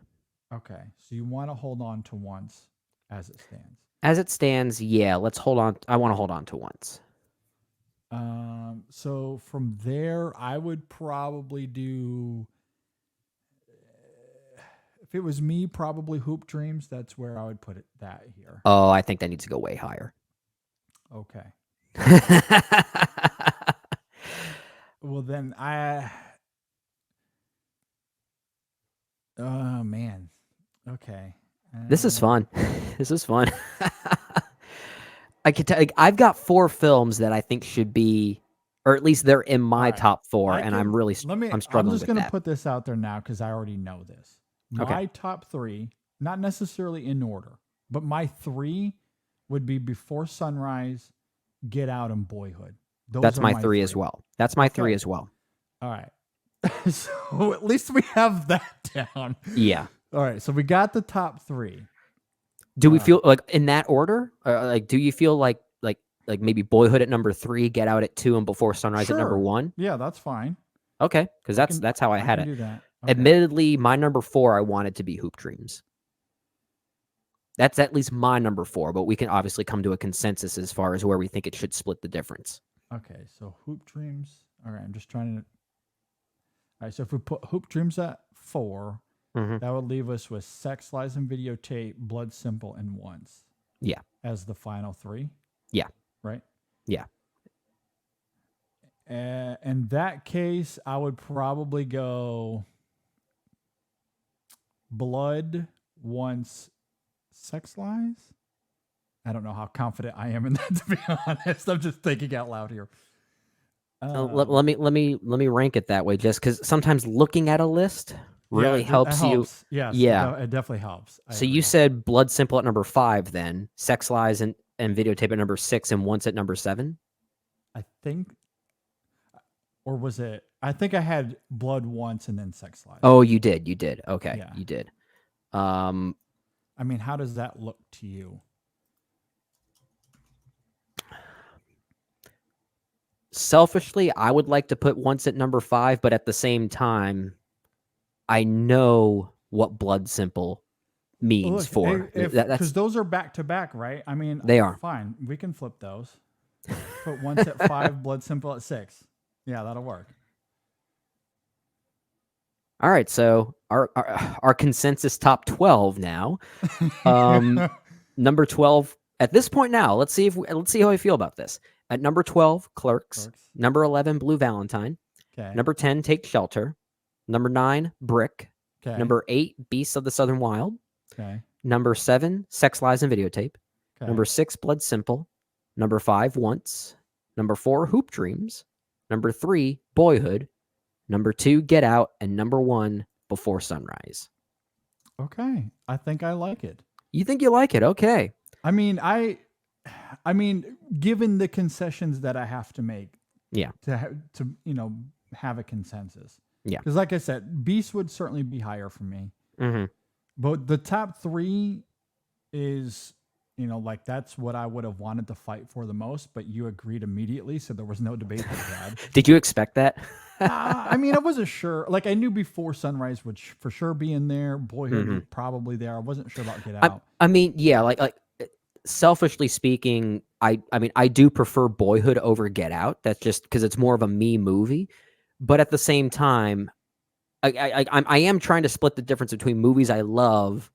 Okay, so you want to hold on to Once as it stands. As it stands, yeah. Let's hold on. I want to hold on to Once. So from there, I would probably do. If it was me, probably Hoop Dreams. That's where I would put it. That here. Oh, I think that needs to go way higher. Okay. Well, then oh man. Okay. This is fun. This is fun. I can tell. I've got 4 films that I think should be, or at least they're in my top 4, and I'm struggling. I'm just going to put this out there now because I already know this. My top 3, not necessarily in order. But my 3 would be Before Sunrise, Get Out, and Boyhood. That's my 3 as well. That's my 3 as well. All right. So at least we have that down. Yeah. All right. So we got the top 3. Do we feel like in that order? Like, do you feel like maybe Boyhood at number 3, Get Out at 2, and Before Sunrise at number 1? Yeah, that's fine. Okay, because that's how I had it. Do that. Okay. Admittedly, my number 4 I wanted to be Hoop Dreams. That's at least my number 4, but we can obviously come to a consensus as far as where we think it should split the difference. Okay, so Hoop Dreams. All right, I'm just trying to. All right, so if we put Hoop Dreams at 4, that would leave us with Sex, Lies, and Videotape, Blood Simple, and Once. Yeah. As the final 3. Yeah. Right? Yeah. In that case, I would probably go Blood, Once, Sex, Lies. I don't know how confident I am in that, to be honest. I'm just thinking out loud here. Let me rank it that way, just because sometimes looking at a list really helps you. Yes, yeah, it definitely helps. So you said Blood Simple at number 5, then Sex, Lies, and Videotape at number 6, and Once at number 7. I think, or was it? I think I had Blood once and then Sex, Lies. Oh, you did. Okay, Yeah. you did. I mean, how does that look to you? Selfishly, I would like to put Once at number 5, but at the same time, I know what Blood Simple means for. Because those are back to back, right? I mean, they are. Fine. We can flip those. Put Once at 5, Blood Simple at 6. Yeah, that'll work. All right, so our consensus top 12 now. Number 12 at this point now. Let's see how I feel about this. At number 12, Clerks. Number 11, Blue Valentine. Okay. Number 10, Take Shelter. Number 9, Brick. Okay. Number 8, Beasts of the Southern Wild. Okay. Number 7, Sex, Lies, and Videotape. Okay. Number 6, Blood Simple. Number 5, Once. Number 4, Hoop Dreams. Number 3, Boyhood. Number 2, Get Out. And number 1, Before Sunrise. Okay. I think I like it. You think you like it? Okay. I mean, given the concessions that I have to make, yeah, to have a consensus, yeah, because like I said, Beast would certainly be higher for me, but the top 3 is, like that's what I would have wanted to fight for the most. But you agreed immediately, so there was no debate to be had. Did you expect that? I mean, I wasn't sure. Like I knew Before Sunrise would for sure be in there. Boyhood would probably there. I wasn't sure about Get Out. I mean, yeah, like. Selfishly speaking, I mean, I do prefer Boyhood over Get Out. That's just because it's more of a me movie. But at the same time, I am trying to split the difference between movies I love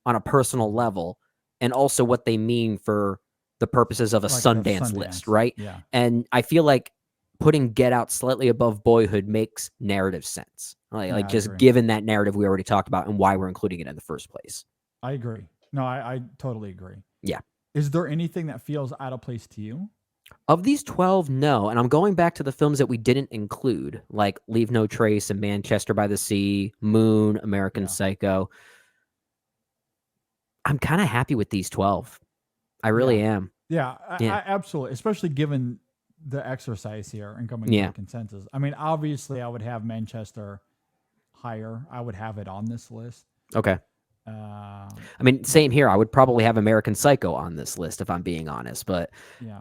on a personal level and also what they mean for the purposes of a Sundance list, right? Yeah. And I feel like putting Get Out slightly above Boyhood makes narrative sense. Like just given that narrative we already talked about and why we're including it in the first place. I agree. No, I totally agree. Yeah. Is there anything that feels out of place to you? Of these 12, no. And I'm going back to the films that we didn't include, like Leave No Trace and Manchester by the Sea, Moon, American Psycho. I'm kind of happy with these 12. I really am. Yeah, I absolutely. Especially given the exercise here and coming to a consensus. I mean, obviously, I would have Manchester higher. I would have it on this list. Okay. I mean, same here. I would probably have American Psycho on this list if I'm being honest, but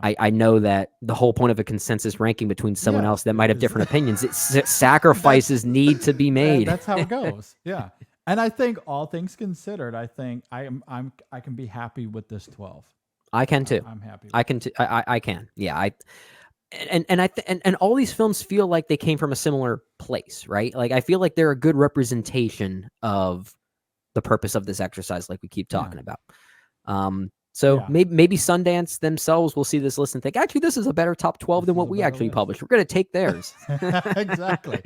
I know that the whole point of a consensus ranking between someone else that might have different opinions, sacrifices need to be made. That's how it goes. Yeah, and I think all things considered, I think I can be happy with this 12. I can too. I'm happy. I can. I can. Yeah. And all these films feel like they came from a similar place, right? Like I feel like they're a good representation of the purpose of this exercise, like we keep talking about. So maybe Sundance themselves will see this list and think, actually, this is a better top 12 than what we actually published. We're going to take theirs. Exactly.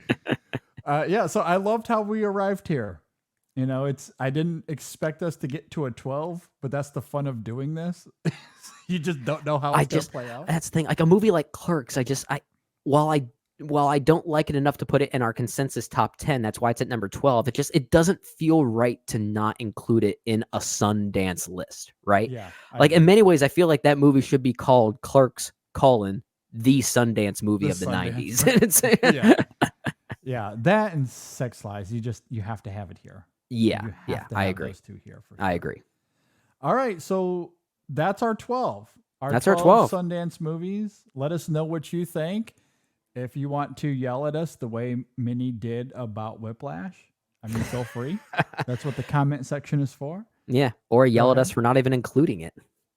So I loved how we arrived here. I didn't expect us to get to a 12, but that's the fun of doing this. You just don't know how it's going to play out. That's the thing. Like a movie like Clerks, while while I don't like it enough to put it in our consensus top 10, that's why it's at number 12. It doesn't feel right to not include it in a Sundance list, right? Yeah. Like in many ways, I feel like that movie should be called Clerks: the Sundance movie of the Sundance. 90s. Yeah. Yeah, that and Sex Lies, you have to have it here. Yeah, You have yeah, to I have agree. Those two here for sure. I agree. All right, so that's our 12. That's our 12 Sundance movies. Let us know what you think. If you want to yell at us the way Minnie did about Whiplash, I mean, feel free. That's what the comment section is for. Yeah, or yell at us for not even including it.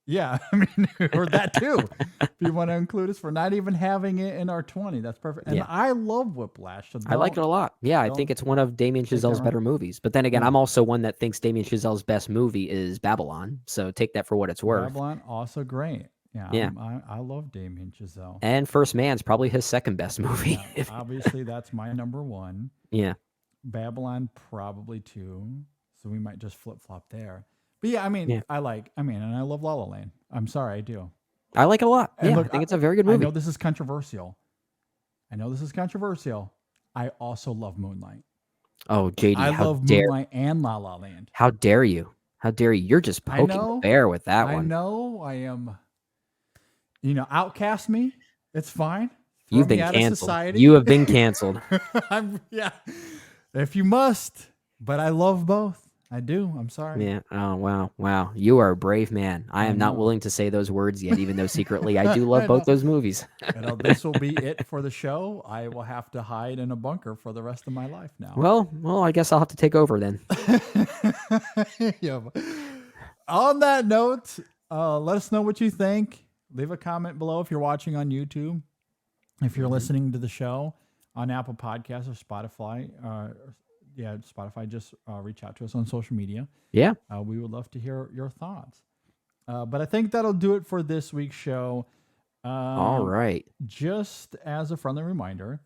Yeah, I mean, or that too. If you want to include us for not even having it in our 20, that's perfect. And I love Whiplash. So I like it a lot. Yeah, I think it's one of Damien Chazelle's better movies. But then again, I'm also one that thinks Damien Chazelle's best movie is Babylon. So take that for what it's worth. Babylon, also great. Yeah. I love Damien Chazelle. And First Man's probably his second best movie. Yeah, obviously, that's my number one. Yeah. Babylon, probably two. So we might just flip flop there. But yeah, I mean, and I love La La Land. I'm sorry, I do. I like it a lot. And yeah, look, I think it's a very good movie. I know this is controversial. I also love Moonlight. Oh, JD, I love Moonlight and La La Land. How dare you? How dare you? You're just poking the bear with that one. I know. I am. Outcast me. It's fine. You've been canceled. You have been canceled. Yeah. If you must, but I love both. I do. I'm sorry. Yeah. Oh, wow. You are a brave man. I am not willing to say those words yet, even though secretly I do love both those movies. This will be it for the show. I will have to hide in a bunker for the rest of my life now. Well, I guess I'll have to take over then. Yeah. On that note, let us know what you think. Leave a comment below if you're watching on YouTube. If you're listening to the show on Apple Podcasts or Spotify, Spotify, just reach out to us on social media. Yeah. We would love to hear your thoughts. But I think that'll do it for this week's show. All right. Just as a friendly reminder,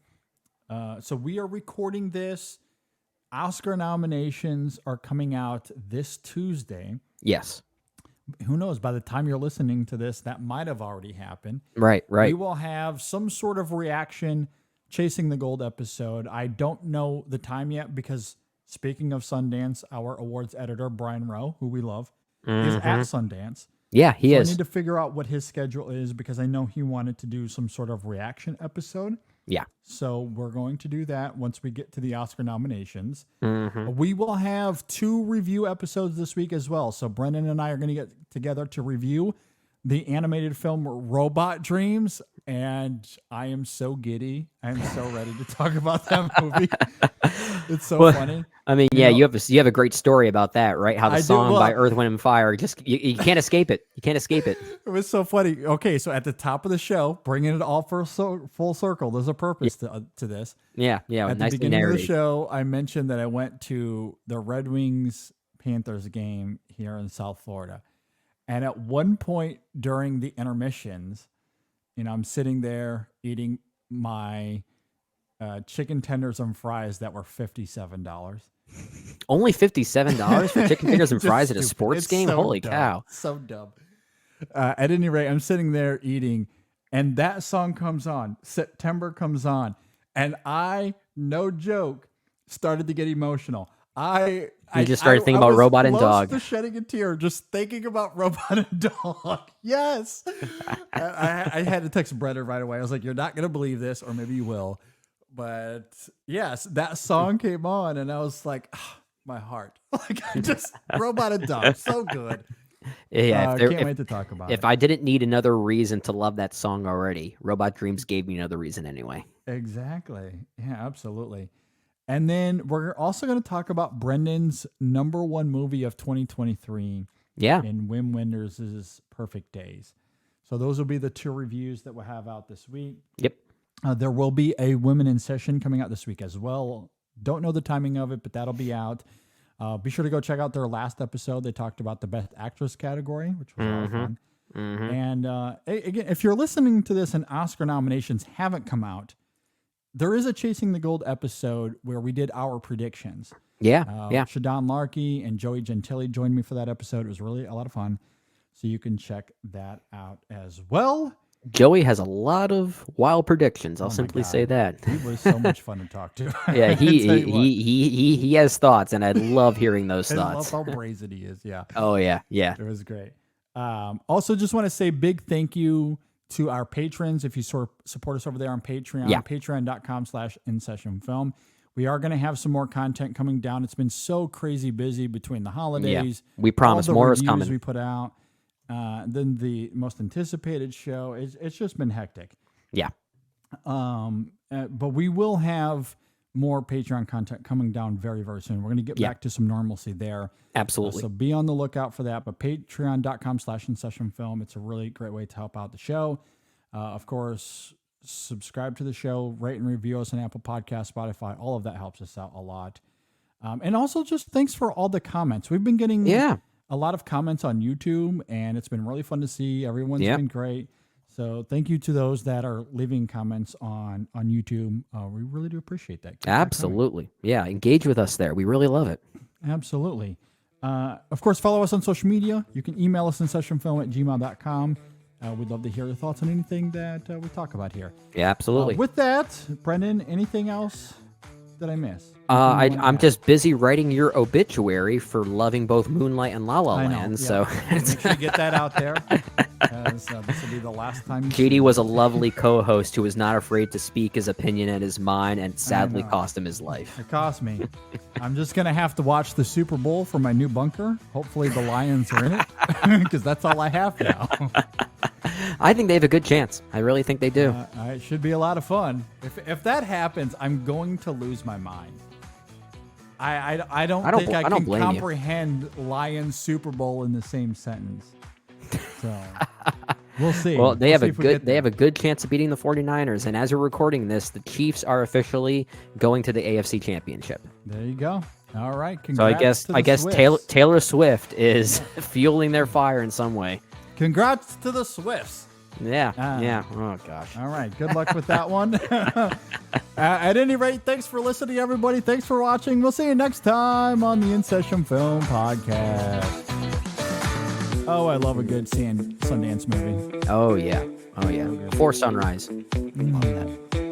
so we are recording this. Oscar nominations are coming out this Tuesday. Yes. Who knows? By the time you're listening to this, that might have already happened. Right. We will have some sort of reaction Chasing the Gold episode. I don't know the time yet because speaking of Sundance, our awards editor, Brian Rowe, who we love, is at Sundance. Yeah, he is. I need to figure out what his schedule is because I know he wanted to do some sort of reaction episode. Yeah. So we're going to do that once we get to the Oscar nominations. We will have 2 review episodes this week as well. So Brendan and I are going to get together to review the animated film Robot Dreams. And I am so giddy. I am so ready to talk about that movie. It's so funny. I mean, you have a great story about that, right? How the song by Earth, Wind, and Fire just you can't escape it. You can't escape it. It was so funny. Okay, so at the top of the show, bringing it all full circle. There's a purpose to this. Yeah. At the beginning of the show, I mentioned that I went to the Red Wings Panthers game here in South Florida, and at one point during the intermissions, I'm sitting there eating my chicken tenders and fries that were $57. Only $57 for chicken fingers and fries at a sports game? So Holy dumb. cow. So dumb. At any rate, I'm sitting there eating, and that song comes on. September comes on. And I, no joke, started to get emotional. You just started thinking about Robot and Dog. I was shedding a tear just thinking about Robot and Dog. Yes. I had to text Brendan right away. I was like, you're not going to believe this, or maybe you will. But yes, that song came on, and I was like, my heart. Robot and Dog, so good. Yeah, can't wait to talk about it. If I didn't need another reason to love that song already, Robot Dreams gave me another reason anyway. Exactly. Yeah, absolutely. And then we're also going to talk about Brendan's number 1 movie of 2023. Yeah. And Wim Wenders' Perfect Days. So those will be the 2 reviews that we'll have out this week. Yep. There will be a Women in Session coming out this week as well. Don't know the timing of it, but that'll be out. Be sure to go check out their last episode. They talked about the Best Actress category, which was a lot of fun. And again, if you're listening to this and Oscar nominations haven't come out, there is a Chasing the Gold episode where we did our predictions. Yeah. Shadon Larkey and Joey Gentili joined me for that episode. It was really a lot of fun. So you can check that out as well. Joey has a lot of wild predictions. I'll Oh my simply God. say that. He was so much fun to talk to. Yeah, I tell you what. he has thoughts, and I love hearing those I thoughts. love how brazen he is. Yeah. Oh yeah, yeah. It was great. Also, just want to say big thank you to our patrons. If you support us over there on Patreon, Yeah. patreon.com/InSessionFilm. We are going to have some more content coming down. It's been so crazy busy between the holidays. We promise all the more is reviews coming. we put out. Then the most anticipated show. It's just been hectic. Yeah. But we will have more Patreon content coming down very, very soon. We're going to get back to some normalcy there. Absolutely. So be on the lookout for that. But patreon.com/InSessionFilm. It's a really great way to help out the show. Of course, subscribe to the show, rate and review us on Apple Podcasts, Spotify. All of that helps us out a lot. And also just thanks for all the comments. We've been getting a lot of comments on YouTube, and it's been really fun to see. Everyone's been great. So thank you to those that are leaving comments on YouTube. We really do appreciate that. Keep that Absolutely. Yeah. Engage with us there. We really love it. coming. Absolutely. Of course, follow us on social media. You can email us InSessionFilm@gmail.com. We'd love to hear your thoughts on anything that we talk about here. Yeah, absolutely. With that, Brendan, anything else that I miss? I'm just busy writing your obituary for loving both Moonlight and La La I know, Land. yeah. So Make sure you get that out there. This will be the last time. you JD see was it. a lovely co-host who was not afraid to speak his opinion and his mind, and sadly know. cost him his life. It cost me. I'm just going to have to watch the Super Bowl for my new bunker. Hopefully the Lions are in it because that's all I have now. I think they have a good chance. I really think they do. It should be a lot of fun. If that happens, I'm going to lose my mind. I don't think I can blame you. comprehend Lions Super Bowl in the same sentence. So we'll see. Well, they have see a if we get they have a good chance of beating the 49ers, and as we're recording this, the Chiefs are officially going to the AFC Championship. There you go. All right. So I Congrats to the guess Swifts. Taylor Swift is fueling their fire in some way. Congrats to the Swifts. Yeah. Yeah. Oh gosh. All right. Good luck with that one. At any rate, thanks for listening, everybody. Thanks for watching. We'll see you next time on the InSession Film Podcast. Oh, I love a good Sundance movie. Oh yeah. Oh yeah. Before sunrise. Mm.